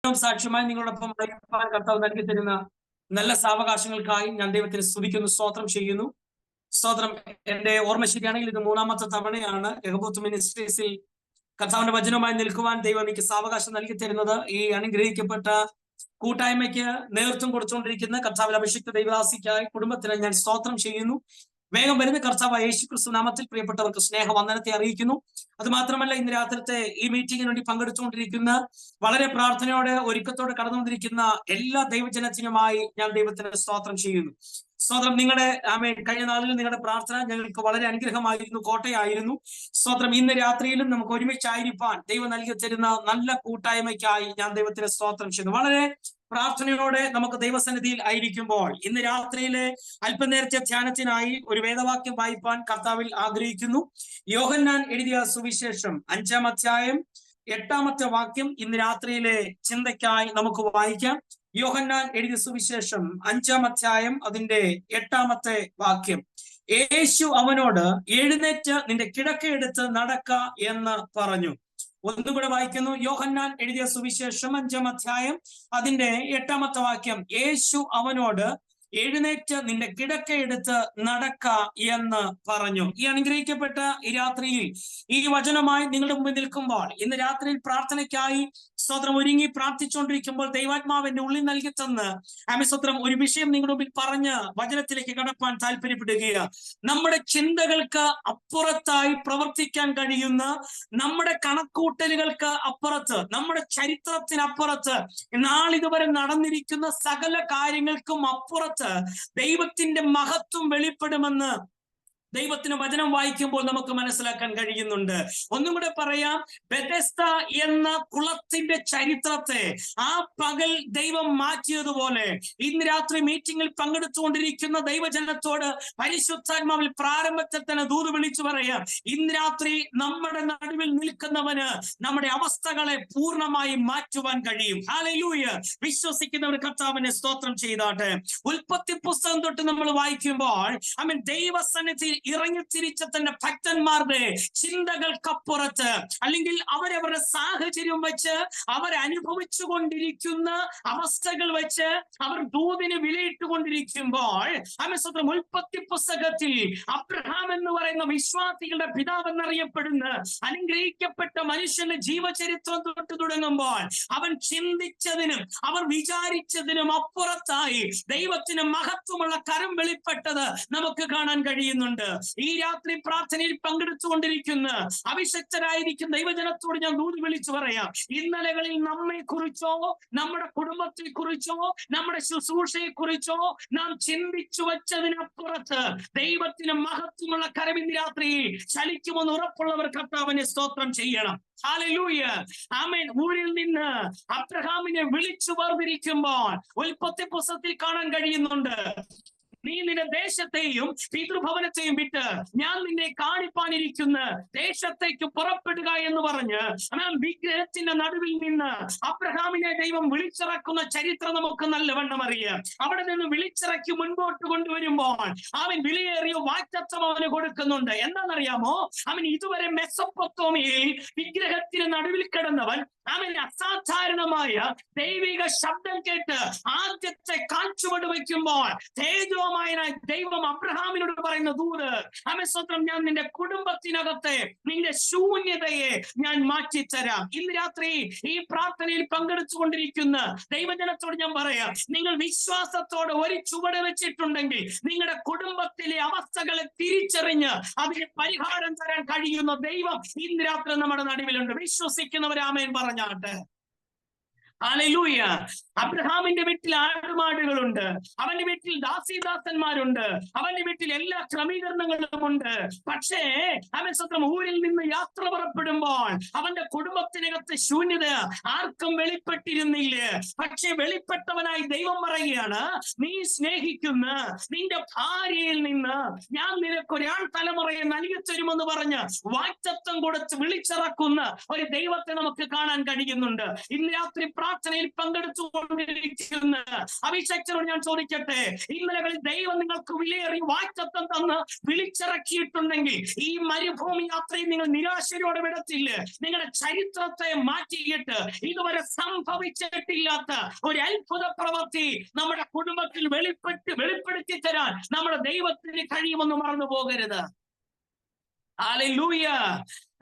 സാക്ഷ്യമായി നിങ്ങളോടൊപ്പം കർത്താവ് നൽകി തരുന്ന നല്ല സാവകാശങ്ങൾക്കായി ഞാൻ ദൈവത്തിന് സ്തുതിക്കുന്നു, സ്തോത്രം ചെയ്യുന്നു. സ്തോത്രം. എന്റെ ഓർമ്മ ശരിയാണെങ്കിൽ ഇത് 3-ാമത്തെ തവണയാണ് യഹോവത്ത് മിനിസ്ട്രീസിൽ കർത്താവിന്റെ വചനവുമായി നിൽക്കുവാൻ ദൈവം എനിക്ക് സാവകാശം നൽകി തരുന്നത്. ഈ അനുഗ്രഹിക്കപ്പെട്ട കൂട്ടായ്മയ്ക്ക് നേതൃത്വം കൊടുത്തുകൊണ്ടിരിക്കുന്ന കർത്താവിൽ അഭിഷിക്ത ദൈവദാസിക്കായി കുടുംബത്തിന് ഞാൻ സ്തോത്രം ചെയ്യുന്നു. വേഗം വരുന്ന കർത്താവ് യേശുക്രിസ്തു നാമത്തിൽ പ്രിയപ്പെട്ടവർക്ക് സ്നേഹവന്ദനത്തെ അറിയിക്കുന്നു. അത് മാത്രമല്ല, ഇന്ന് രാത്രിത്തെ ഈ മീറ്റിംഗിന് വേണ്ടി പങ്കെടുത്തുകൊണ്ടിരിക്കുന്ന, വളരെ പ്രാർത്ഥനയോടെ ഒരുക്കത്തോടെ കടന്നുകൊണ്ടിരിക്കുന്ന എല്ലാ ദൈവജനത്തിനുമായി ഞാൻ ദൈവത്തിന് സ്തോത്രം ചെയ്യുന്നു. സ്തോത്രം. നിങ്ങളുടെ കഴിഞ്ഞ നാളിൽ നിങ്ങളുടെ പ്രാർത്ഥന ഞങ്ങൾക്ക് വളരെ അനുഗ്രഹമായിരുന്നു, കോട്ടയായിരുന്നു. സ്തോത്രം. ഇന്ന് രാത്രിയിലും നമുക്ക് ഒരുമിച്ചായിരിക്കാൻ ദൈവം നൽകി തരുന്ന നല്ല കൂട്ടായ്മയ്ക്കായി ഞാൻ ദൈവത്തിന് സ്തോത്രം ചെയ്യുന്നു. വളരെ പ്രാർത്ഥനയോടെ നമുക്ക് ദൈവസന്നിധിയിൽ ആയിരിക്കുമ്പോൾ ഇന്ന് രാത്രിയിലെ അല്പനേരത്തെ ധ്യാനത്തിനായി ഒരു വേദവാക്യം വായിപ്പാൻ കർത്താവിൽ ആഗ്രഹിക്കുന്നു. യോഹന്നാൻ എഴുതിയ സുവിശേഷം 5-ാം അധ്യായം 8-ാമത്തെ വാക്യം ഇന്ന് രാത്രിയിലെ ചിന്തയ്ക്കായി നമുക്ക് വായിക്കാം. യോഹന്നാൻ എഴുതിയ സുവിശേഷം 5-ാം അധ്യായം അതിന്റെ 8-ാമത്തെ വാക്യം. യേശു അവനോട്, എഴുന്നേറ്റ് നിന്റെ കിടക്കയെടുത്ത് നടക്ക എന്ന് പറഞ്ഞു. ഒന്നുകൂടെ വായിക്കുന്നു. യോഹന്നാൻ എഴുതിയ സുവിശേഷം 5-ാം അധ്യായം അതിന്റെ 8-ാമത്തെ വാക്യം. യേശു അവനോട്, എഴുന്നേറ്റ് നിന്റെ കിടക്കയെടുത്ത് നടക്ക എന്ന് പറഞ്ഞു. ഈ അനുഗ്രഹിക്കപ്പെട്ട ഈ രാത്രിയിൽ ഈ വചനമായി നിങ്ങളുടെ മുമ്പിൽ നിൽക്കുമ്പോൾ, ഇന്ന് രാത്രിയിൽ പ്രാർത്ഥനയ്ക്കായി സ്തോത്രം ഒരുങ്ങി പ്രാർത്ഥിച്ചുകൊണ്ടിരിക്കുമ്പോൾ ദൈവാത്മാവിന്റെ ഉള്ളിൽ നൽകി തന്ന് സ്തോത്രം ഒരു വിഷയം നിങ്ങളുടെ മുമ്പിൽ പറഞ്ഞ് വചനത്തിലേക്ക് കടപ്പാൻ താല്പര്യപ്പെടുകയാണ്. നമ്മുടെ ചിന്തകൾക്ക് അപ്പുറത്തായി പ്രവർത്തിക്കാൻ കഴിയുന്ന, നമ്മുടെ കണക്കൂട്ടലുകൾക്ക് അപ്പുറത്ത്, നമ്മുടെ ചരിത്രത്തിനപ്പുറത്ത്, നാളിതുവരെ നടന്നിരിക്കുന്ന സകല കാര്യങ്ങൾക്കും അപ്പുറത്ത് ദൈവത്തിന്റെ മഹത്വം വെളിപ്പെടുമെന്ന് ദൈവത്തിന് വചനം വായിക്കുമ്പോൾ നമുക്ക് മനസ്സിലാക്കാൻ കഴിയുന്നുണ്ട്. ഒന്നും കൂടെ പറയാം. ബെഥെസ്ദ എന്ന കുളത്തിന്റെ ചരിത്രത്തെ ആ പകൽ ദൈവം മാറ്റിയതുപോലെ ഇന്ന് രാത്രി മീറ്റിംഗിൽ പങ്കെടുത്തുകൊണ്ടിരിക്കുന്ന ദൈവജനത്തോട് പരിശുദ്ധാത്മാവിൽ പ്രാരംഭത്തിൽ തന്നെ ദൂത് വിളിച്ചു പറയാം. ഇന്ന് രാത്രി നമ്മുടെ നടുവിൽ നിൽക്കുന്നവന് നമ്മുടെ അവസ്ഥകളെ പൂർണ്ണമായി മാറ്റുവാൻ കഴിയും. ഹല്ലേലൂയ. വിശ്വസിക്കുന്നവർ കർത്താവിനെ സ്തോത്രം ചെയ്താട്ടെ. ഉൽപ്പത്തി പുസ്തകം തൊട്ട് നമ്മൾ വായിക്കുമ്പോൾ ദൈവസന്നിധിയിൽ ഇറങ്ങിത്തിരിച്ച തന്റെ ഭക്തന്മാരുടെ ചിന്തകൾക്കപ്പുറത്ത്, അല്ലെങ്കിൽ അവരവരുടെ സാഹചര്യം വെച്ച്, അവരനുഭവിച്ചു കൊണ്ടിരിക്കുന്ന അവസ്ഥകൾ വെച്ച് അവർ ദൂതിന് വിലയിട്ടുകൊണ്ടിരിക്കുമ്പോൾ ഉൽപ്പത്തി പുസ്തകത്തിൽ അബ്രഹാം എന്ന് പറയുന്ന വിശ്വാസികളുടെ പിതാവ് എന്നറിയപ്പെടുന്ന അനുഗ്രഹിക്കപ്പെട്ട മനുഷ്യന്റെ ജീവചരിത്രം തൊട്ട് തുടങ്ങുമ്പോൾ അവൻ ചിന്തിച്ചതിനും അവർ വിചാരിച്ചതിനും അപ്പുറത്തായി ദൈവത്തിന് മഹത്വമുള്ള കരം വെളിപ്പെട്ടത് നമുക്ക് കാണാൻ കഴിയുന്നുണ്ട്. ഈ രാത്രി പ്രാർത്ഥനയിൽ പങ്കെടുത്തുകൊണ്ടിരിക്കുന്ന അഭിഷക്തരായിരിക്കും ദൈവജനത്തോട് ഞാൻ ദൂത് വിളിച്ചു പറയാം. ഇന്നലകളിൽ നമ്മെ കുറിച്ചോ, നമ്മുടെ കുടുംബത്തെ കുറിച്ചോ, നമ്മുടെ ശുശ്രൂഷയെ കുറിച്ചോ നാം ചിന്തിച്ചു വച്ചതിനപ്പുറത്ത് ദൈവത്തിന് മഹത്വമുള്ള കരം ഇന്ന് രാത്രി ചലിക്കുമെന്ന് ഉറപ്പുള്ളവർ കർത്താവിനെ സ്തോത്രം ചെയ്യണം. ഹല്ലേലൂയ. ആമേൻ. ഊരിൽ നിന്ന് അബ്രഹാമിനെ വിളിച്ചു വേർതിരിക്കുമ്പോൾ ഉൽപ്പത്തി പുസ്തകത്തിൽ കാണാൻ കഴിയുന്നുണ്ട്. നീ നിന്റെ ദേശത്തെയും പിതൃഭവനത്തെയും വിട്ട് ഞാൻ നിന്നെ കാണിപ്പാനിരിക്കുന്ന ദേശത്തേക്ക് പുറപ്പെടുക എന്ന് പറഞ്ഞ് വിഗ്രഹത്തിന്റെ നടുവിൽ നിന്ന് അബ്രഹാമിനെ ദൈവം വിളിച്ചിറക്കുന്ന ചരിത്രം നമുക്ക് നല്ലവണ്ണം അറിയാം. അവിടെ നിന്ന് വിളിച്ചിറക്കി മുൻപോട്ട് കൊണ്ടുവരുമ്പോൾ അവൻ വിലയേറിയ വാഗ്ദത്തം അവന് കൊടുക്കുന്നുണ്ട്. എന്താണെന്നറിയാമോ? അവൻ ഇതുവരെ മെസൊപ്പൊത്താമിയയിൽ വിഗ്രഹത്തിന് നടുവിൽ കിടന്നവൻ അവൻ അസാധാരണമായ ദൈവിക ശബ്ദം കേട്ട് ആദ്യത്തെ കാൽച്ചുവട് വയ്ക്കുമ്പോൾ തേജോമായ ദൈവം അബ്രഹാമിനോട് പറയുന്ന ദൂത്, സ്വന്തം ഞാൻ നിന്റെ കുടുംബത്തിനകത്തെ നിന്റെ ശൂന്യതയെ ഞാൻ മാറ്റിത്തരാം. ഇന്ന് രാത്രി ഈ പ്രാർത്ഥനയിൽ പങ്കെടുത്തുകൊണ്ടിരിക്കുന്ന ദൈവജനത്തോട് ഞാൻ പറയാം, നിങ്ങൾ വിശ്വാസത്തോടെ ഒരു ചുവട് വെച്ചിട്ടുണ്ടെങ്കിൽ നിങ്ങളുടെ കുടുംബത്തിലെ അവസ്ഥകളെ തിരിച്ചറിഞ്ഞ് അതിന് പരിഹാരം തരാൻ കഴിയുന്ന ദൈവം ഇന്ന് രാത്രി നമ്മുടെ നടുവിലുണ്ട്. വിശ്വസിക്കുന്നവർ ആമേൻ പറഞ്ഞാട്ടെ. ഹല്ലേലൂയ. അബ്രഹാമിന്റെ വീട്ടിൽ ആടുമാടുകളുണ്ട്, അവന്റെ വീട്ടിൽ ദാസീദാസന്മാരുണ്ട്, അവന്റെ വീട്ടിൽ എല്ലാ ക്രമീകരണങ്ങളും ഉണ്ട്. പക്ഷേ അവൻ സ്വന്തം ഊരിൽ നിന്ന് യാത്ര പുറപ്പെടുമ്പോൾ അവന്റെ കുടുംബത്തിനകത്ത് ശൂന്യത ആർക്കും വെളിപ്പെട്ടിരുന്നില്ല. പക്ഷെ വെളിപ്പെട്ടവനായി ദൈവം പറയുകയാണ്, നീ സ്നേഹിക്കുന്ന നിന്റെ ഭാര്യയിൽ നിന്ന് ഞാൻ നിനക്ക് ഒരാൾ തലമുറയെ നൽകി തരുമെന്ന് പറഞ്ഞ് വാഗ്ദത്തം കൊടുത്ത് വിളിച്ചിറക്കുന്ന ഒരു ദൈവത്തെ നമുക്ക് കാണാൻ കഴിയുന്നുണ്ട്. ഇന്ന് രാത്രി പ്രാർത്ഥനയിൽ പങ്കെടുത്തുകൊണ്ടിരിക്കുന്ന അഭിഷേകത്തോട് ഞാൻ ചോദിക്കട്ടെ, ഇന്നലകളിൽ ദൈവം നിങ്ങൾക്ക് വിലയേറിയ വാഗ്ദത്തം തന്ന് വിളിച്ചിറക്കിയിട്ടുണ്ടെങ്കിൽ ഈ മരുഭൂമി യാത്രയിൽ നിങ്ങൾ നിരാശയോടെ വിടത്തില്ല. നിങ്ങളുടെ ചരിത്രത്തെ മാറ്റിയിട്ട് ഇതുവരെ സംഭവിച്ചിട്ടില്ലാത്ത ഒരു അത്ഭുത പ്രവൃത്തി നമ്മുടെ കുടുംബത്തിൽ വെളിപ്പെടുത്തി തരാൻ നമ്മുടെ ദൈവത്തിന് കഴിയുമെന്ന് മറന്നു പോകരുത്. ഹല്ലേലൂയ.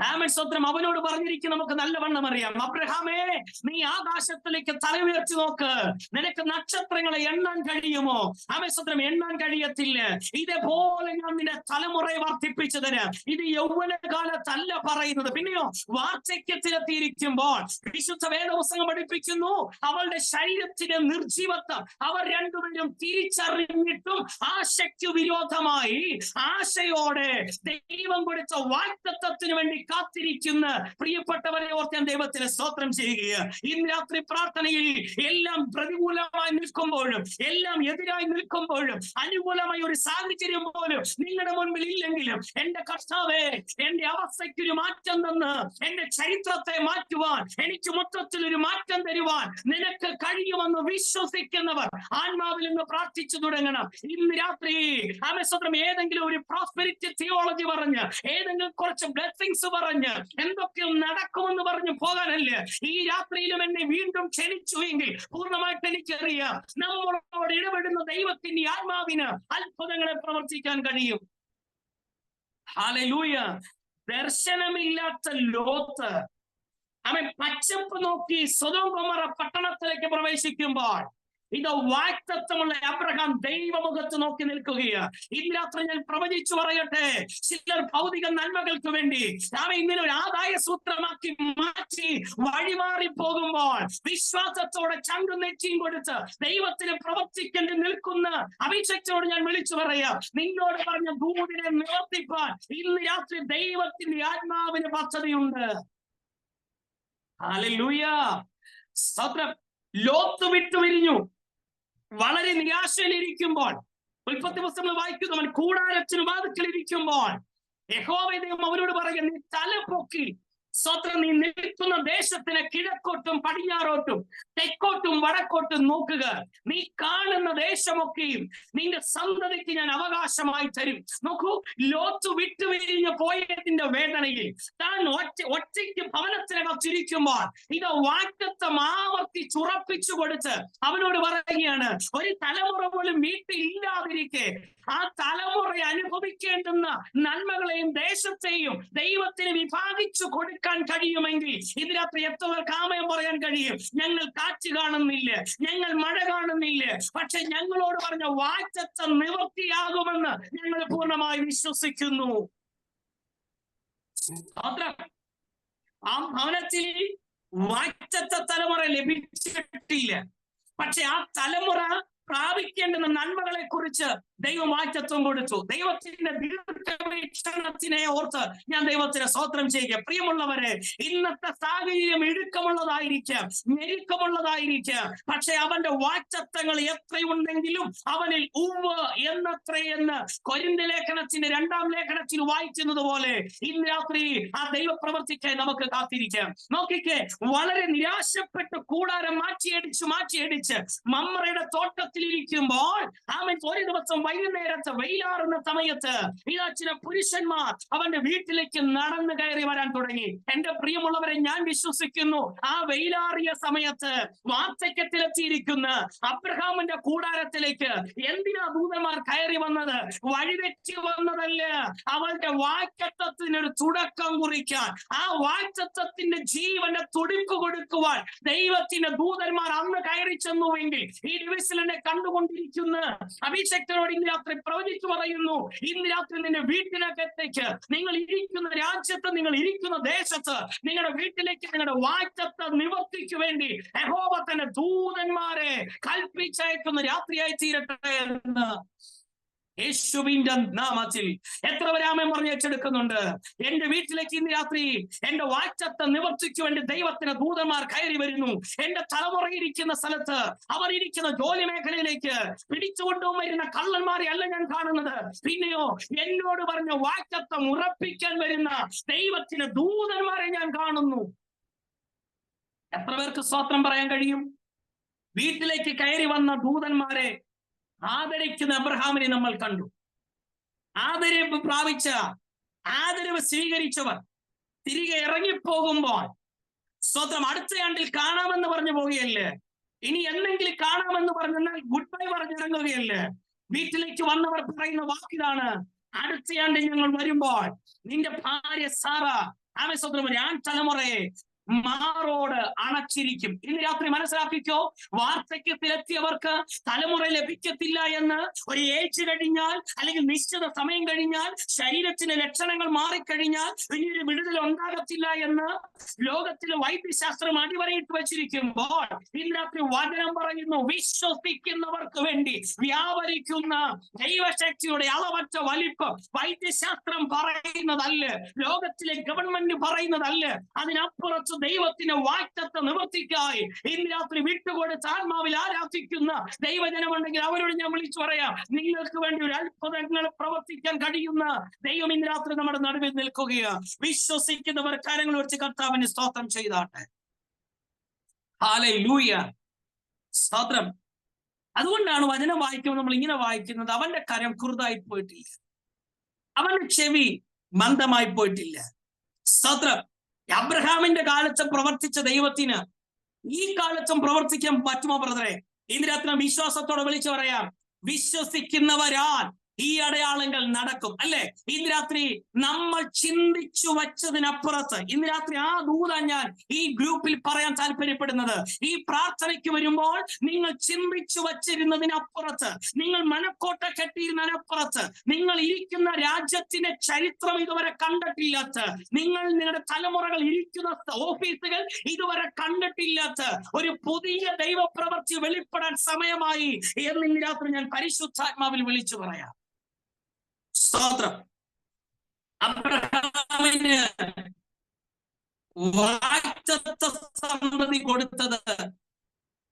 ആമേൻ. സ്തോത്രം. അവനോട് പറഞ്ഞിരിക്കും, നമുക്ക് നല്ലവണ്ണം അറിയാം, അബ്രഹാമേ, നീ ആകാശത്തിലേക്ക് തല ഉയർത്തി നോക്ക്, നിനക്ക് നക്ഷത്രങ്ങളെ എണ്ണാൻ കഴിയുമോ? ആമേൻ. സ്തോത്രം. എണ്ണാൻ കഴിയത്തില്ല. ഇതേപോലെ ഞാൻ നിന്റെ തലമുറയെ വർദ്ധിപ്പിച്ചു തരാം. ഇത് യൗവനകാലത്തല്ല പറയുന്നത്, പിന്നെയോ വാർദ്ധക്യത്തിലെത്തിയിരിക്കുമ്പോൾ. വിശുദ്ധ വേദപുസ്തകം പഠിപ്പിക്കുന്നു, അവളുടെ ശരീരത്തിന്റെ നിർജീവത്വം അവർ രണ്ടുപേരും തിരിച്ചറിഞ്ഞിട്ടും ആശയ്ക്ക് വിരോധമായി ആശയോടെ ദൈവം കൊടുത്ത വാഗ്ദത്തത്തിന് വേണ്ടി കാത്തിരിക്കുന്ന പ്രിയപ്പെട്ടവരെ ഓർത്ത് ഞാൻ ദൈവത്തിന് സ്തോത്രം ചെയ്യുകയാണ്. ഇന്ന് രാത്രി പ്രാർത്ഥനയിൽ എല്ലാം പ്രതികൂലമായി നിൽക്കുമ്പോഴും, എല്ലാം എതിരായി നിൽക്കുമ്പോഴും, അനുകൂലമായ ഒരു സാഹചര്യം പോലും നിങ്ങളുടെ മുൻപിൽ ഇല്ലെങ്കിലും, എന്റെ കർത്താവേ, എന്റെ അവസ്ഥയ്ക്കൊരു മാറ്റം തന്ന് എന്റെ ചരിത്രത്തെ മാറ്റുവാൻ, എനിക്ക് മൊത്തത്തിൽ ഒരു മാറ്റം തരുവാൻ നിനക്ക് കഴിയുമെന്ന് വിശ്വസിക്കുന്നവർ ആത്മാവിൽ നിന്ന് പ്രാർത്ഥിച്ചു തുടങ്ങണം. ഇന്ന് രാത്രി ആമേൻ. ഏതെങ്കിലും ഒരു പ്രോസ്പെരിറ്റി തിയോളജി പറഞ്ഞ്, ഏതെങ്കിലും കുറച്ച് ബ്ലെസ്സിങ്സ് പറഞ്ഞ്, എന്തൊക്കെയും നടക്കുമെന്ന് പറഞ്ഞു പോകാനല്ല. ഈ രാത്രിയിലും എന്നെ വീണ്ടും ക്ഷണിച്ചു എങ്കിൽ പൂർണ്ണമായിട്ട് എനിക്കറിയാം, നമ്മളോട് ഇടപെടുന്ന ദൈവത്തിന്റെ ആത്മാവിന് അത്ഭുതങ്ങളെ പ്രവർത്തിക്കാൻ കഴിയും. ഹല്ലേലൂയ. ദർശനമില്ലാത്ത ലോത്ത് അവൻ പച്ചപ്പ് നോക്കി സൊദോം ഗൊമോറ പട്ടണത്തിലേക്ക് പ്രവേശിക്കുമ്പോൾ ഇത് വാഗ്ദത്തമുള്ള അബ്രഹാം ദൈവമുഖത്ത് നോക്കി നിൽക്കുകയാണ്. ഇന്ന് രാത്രി ഞാൻ പ്രവചിച്ചു പറയട്ടെ, ചിലർ ഭൗതിക നന്മകൾക്ക് വേണ്ടി ഇങ്ങനെ ഒരു ആദായ സൂത്രമാക്കി മാറ്റി വഴിമാറി പോകുമ്പോൾ വിശ്വാസത്തോടെ ചങ്കും നെറ്റിയും കൊടുത്ത് ദൈവത്തിന് പ്രവർത്തിക്കേണ്ടി നിൽക്കുന്ന അഭിഷേകത്തോട് ഞാൻ വിളിച്ചു പറയാം, നിന്നോട് പറഞ്ഞ ദൂതിനെ നിവർത്തിപ്പാൻ ഇന്ന് രാത്രി ദൈവത്തിന്റെ ആത്മാവിന് പദ്ധതിയുണ്ട്. ഹല്ലേലൂയ. സ്തോത്രം. ലോത്ത് വിട്ടുപിരിഞ്ഞു. വളരെ നിരാശയിലിരിക്കുമ്പോൾ, ഉൽപ്പത്തി പുസ്തകങ്ങൾ വായിക്കുന്നു, അവൻ കൂടാരത്തിന് വാതിക്കലിരിക്കുമ്പോൾ യഹോവ ദൈവം അവരോട് പറയുക, നീ തല പൊക്കി സ്തോത്രം, നീ നിൽക്കുന്ന ദേശത്തിന് കിഴക്കോട്ടും പടിഞ്ഞാറോട്ടും തെക്കോട്ടും വടക്കോട്ടും നോക്കുക. നീ കാണുന്ന ദേശമൊക്കെയും നിന്റെ സന്തതിക്ക് ഞാൻ അവകാശമായി തരും. നോക്കൂ, ലോത്ത് വിട്ടുപിരിഞ്ഞ് പോയതിന്റെ വേദനയിൽ താൻ ഒറ്റയ്ക്ക് ഭവനത്തിനകത്തിരിക്കുമ്പോൾ ഇത് വാഗ്ദത്തം ആവർത്തിച്ചുറപ്പിച്ചു കൊടുത്ത് അവനോട് പറയുകയാണ്, ഒരു തലമുറ പോലും വീട്ടിൽ ഇല്ലാതിരിക്കെ ആ തലമുറ അനുഭവിക്കേണ്ടുന്ന നന്മകളെയും ദേശത്തെയും ദൈവത്തിന് വിഭാഗിച്ചു കൊടുക്കാൻ കഴിയുമെങ്കിൽ ഇത് രാത്രി എത്രവർക്ക് ആമയം പറയാൻ കഴിയും? ഞങ്ങൾ കാറ്റ് കാണുന്നില്ല, ഞങ്ങൾ മഴ കാണുന്നില്ല, പക്ഷെ ഞങ്ങളോട് പറഞ്ഞ വാഗ്ദത്തം നിവൃത്തിയാകുമെന്ന് ഞങ്ങൾ പൂർണ്ണമായി വിശ്വസിക്കുന്നു. ആ ഭവനത്തിൽ വാഗ്ദത്ത തലമുറ ലഭിച്ചിട്ടില്ല, പക്ഷെ ആ തലമുറ പ്രാപിക്കേണ്ടുന്ന നന്മകളെ കുറിച്ച് ദൈവം വാഗ്ദത്തം കൊടുത്തു. ദൈവത്തിന്റെ ദീർഘവീക്ഷണത്തിനെ ഓർത്ത് ഞാൻ ദൈവത്തിന് സ്തോത്രം ചെയ്യുക. പ്രിയമുള്ളവരെ, ഇന്നത്തെ സാഹചര്യം ഇടുക്കമുള്ളതായിരിക്കാം, ഞെരുക്കമുള്ളതായിരിക്കാം, പക്ഷെ അവന്റെ വാഗ്ദത്തങ്ങൾ എത്രയുണ്ടെങ്കിലും അവനിൽ ഉവ്വ് എന്നത്രയെന്ന് കൊരിന്ത്യർ ലേഖനത്തിന്റെ 2-ാം ലേഖനത്തിൽ വായിക്കുന്നത് പോലെ ഇന്ന് രാത്രി ആ ദൈവപ്രവർത്തിക്കായി നമുക്ക് കാത്തിരിക്കാം. നോക്കിക്കേ, വളരെ നിരാശപ്പെട്ട് കൂടാരം മാറ്റിയടിച്ച് മമ്രയുടെ തോട്ടത്തിലിരിക്കുമ്പോൾ അവൻ ഒരു ദിവസം വൈകുന്നേരത്ത് വെയിലാറുന്ന സമയത്ത് ഇതാ ചില പുരുഷന്മാർ അവന്റെ വീട്ടിലേക്ക് നടന്നു കയറി വരാൻ തുടങ്ങി. എന്റെ പ്രിയമുള്ളവരെ, ഞാൻ വിശ്വസിക്കുന്നു ആ വെയിലാറിയ സമയത്ത് വാർദ്ധക്യത്തിലെത്തിയിരിക്കുന്ന അബ്രഹാമിന്റെ കൂടാരത്തിലേക്ക് എന്തിനാ ദൂതന്മാർ കയറി വന്നത്? വഴിതെറ്റി വന്നതല്ല, അവളുടെ വാഗ്ദത്തത്തിനൊരു തുടക്കം കുറിക്കാൻ, ആ വാഗ്ദത്തത്തിന്റെ ജീവന്റെ തുടിപ്പ് കൊടുക്കുവാൻ ദൈവത്തിന്റെ ദൂതന്മാർ അന്ന് കയറി ചെന്നുവെങ്കിൽ ഈ ഡിവിഷനെ കണ്ടുകൊണ്ടിരിക്കുന്ന അഭിഷേകത്തോട് ഇന്ന് രാത്രി പ്രവചിച്ചു പറയുന്നു, ഇന്ന് രാത്രി നിന്റെ വീട്ടിനകത്തേക്ക്, നിങ്ങൾ ഇരിക്കുന്ന രാജ്യത്ത്, നിങ്ങൾ ഇരിക്കുന്ന ദേശത്ത്, നിങ്ങളുടെ വീട്ടിലേക്ക് നിങ്ങളുടെ വാഗ്ദത്ത നിവർത്തിക്ക് വേണ്ടി യഹോവ തന്റെ ദൂതന്മാരെ കൽപ്പിച്ചയക്കുന്ന രാത്രിയായി തീരട്ടെ എന്ന് യേശുവിന്റെ നാമത്തിൽ എത്ര ആമേൻ പറഞ്ഞ് ഏറ്റെടുക്കുന്നുണ്ട്. എന്റെ വീട്ടിലേക്ക് ഇന്ന് രാത്രി എന്റെ വാഗ്ദത്ത നിവർത്തിക്ക് വേണ്ടി ദൈവത്തിന് ദൂതന്മാർ കയറി വരുന്നു. എന്റെ തലമുറയിരിക്കുന്ന സ്ഥലത്ത്, അവർ ഇരിക്കുന്ന ജോലി മേഖലയിലേക്ക് പിടിച്ചുകൊണ്ടും വരുന്ന കള്ളന്മാരെ അല്ല ഞാൻ കാണുന്നത്, പിന്നെയോ എന്നോട് പറഞ്ഞ വാഗ്ദത്തം ഉറപ്പിക്കാൻ വരുന്ന ദൈവത്തിന് ദൂതന്മാരെ ഞാൻ കാണുന്നു. എത്ര പേർക്ക് സ്തോത്രം പറയാൻ കഴിയും? വീട്ടിലേക്ക് കയറി വന്ന ദൂതന്മാരെ ആദരിക്കുന്ന അബ്രഹാമിനെ നമ്മൾ കണ്ടു. ആദരവ് പ്രാപിച്ച, ആദരവ് സ്വീകരിച്ചവർ തിരികെ ഇറങ്ങിപ്പോകുമ്പോൾ സ്തോത്രം അടുത്ത ആണ്ടിൽ കാണാമെന്ന് പറഞ്ഞു പോവുകയല്ലേ, ഇനി എന്തെങ്കിലും കാണാമെന്ന് പറഞ്ഞാൽ ഗുഡ് ബൈ പറഞ്ഞിറങ്ങുകയല്ലേ. വീട്ടിലേക്ക് വന്നവർ പറയുന്ന വാക്കിതാണ്, അടുത്തയാണ്ട് ഞങ്ങൾ വരുമ്പോൾ നിന്റെ ഭാര്യ സാറ ആമേൻ ഞാൻ തലമുറയെ മാറോട് അണച്ചിരിക്കും. ഇന്ന് രാത്രി മനസ്സിലാക്കിക്കോ, വാർദ്ധക്യത്തിലെത്തിയവർക്ക് തലമുറ ലഭിക്കത്തില്ല എന്ന് ഒരു ഏജ് കഴിഞ്ഞാൽ, അല്ലെങ്കിൽ നിശ്ചിത സമയം കഴിഞ്ഞാൽ, ശരീരത്തിന്റെ ലക്ഷണങ്ങൾ മാറിക്കഴിഞ്ഞാൽ ഇനിയൊരു വിടുതൽ ഉണ്ടാകത്തില്ല എന്ന് ലോകത്തിലെ വൈദ്യശാസ്ത്രം അടിവരയിട്ട് വെച്ചിരിക്കുമ്പോൾ ഇന്ന് രാത്രി വചനം പറയുന്നു, വിശ്വസിക്കുന്നവർക്ക് വേണ്ടി വ്യാപരിക്കുന്ന ദൈവശക്തിയുടെ അളവറ്റ വലിപ്പം വൈദ്യശാസ്ത്രം പറയുന്നതല്ല, ലോകത്തിലെ ഗവൺമെന്റ് പറയുന്നതല്ല. അതിനപ്പുറത്ത് ദൈവത്തിന്റെ വാഗ്ദത്ത നിവർത്തിക്കായി ഇന്ന് രാത്രി വിട്ടുകൊടുത്ത് ആത്മാവിൽ ആരാധിക്കുന്ന ദൈവജനമുണ്ടെങ്കിൽ അവരോട് ഞാൻ വിളിച്ചു പറയാം, നിങ്ങൾക്ക് വേണ്ടി ഒരു അത്ഭുതങ്ങൾ പ്രവർത്തിക്കാൻ കഴിയുന്ന ദൈവം ഇന്ന് രാത്രി നമ്മുടെ നടുവിൽ നിൽക്കുകയാണ്. വിശ്വസിക്കുന്നവർ കാര്യങ്ങൾ വെച്ച് കർത്താവിന് സ്തോത്രം ചെയ്താട്ടെ. ഹല്ലേലൂയ, സ്തോത്രം. അതുകൊണ്ടാണ് വചനം വായിക്കുമ്പോൾ നമ്മൾ ഇങ്ങനെ വായിക്കുന്നത്, അവന്റെ കരം കുറുതായി പോയിട്ടില്ല, അവന്റെ ചെവി മന്ദമായി പോയിട്ടില്ല. സ്തോത്രം. അബ്രഹാമിന്റെ കാലത്ത് പ്രവർത്തിച്ച ദൈവത്തിന് ഈ കാലത്തും പ്രവർത്തിക്കാൻ പറ്റുമോ ബ്രദറെ? ഇന്ന് രാത്രി വിശ്വാസത്തോടെ വിളിച്ചു പറയാം, വിശ്വസിക്കുന്നവരാൽ ഈ അടയാളങ്ങൾ നടക്കും. അല്ലെ? ഇന്ന് രാത്രി നമ്മൾ ചിന്തിച്ചു വച്ചതിനപ്പുറത്ത് ഇന്ന് രാത്രി ആ ദൂതൻ ഞാൻ ഈ ഗ്രൂപ്പിൽ പറയാൻ താല്പര്യപ്പെടുന്നത്, ഈ പ്രാർത്ഥനയ്ക്ക് വരുമ്പോൾ നിങ്ങൾ ചിന്തിച്ചു വച്ചിരുന്നതിനപ്പുറത്ത്, നിങ്ങൾ മനക്കോട്ട കെട്ടിയിരുന്നതിനപ്പുറത്ത്, നിങ്ങൾ ഇരിക്കുന്ന രാജ്യത്തിന്റെ ചരിത്രം ഇതുവരെ കണ്ടിട്ടില്ലാത്ത, നിങ്ങൾ നിങ്ങളുടെ തലമുറകൾ ഇരിക്കുന്ന ഓഫീസുകൾ ഇതുവരെ കണ്ടിട്ടില്ലാത്ത ഒരു പുതിയ ദൈവപ്രവൃത്തി വെളിപ്പെടാൻ സമയമായി എന്ന് ഇന്ന് രാത്രി ഞാൻ പരിശുദ്ധാത്മാവിൽ വിളിച്ചു പറയാം. സ്തോത്രം. അബ്രഹാമിന് വാഗ്ദത്ത സന്തതി കൊടുത്തത്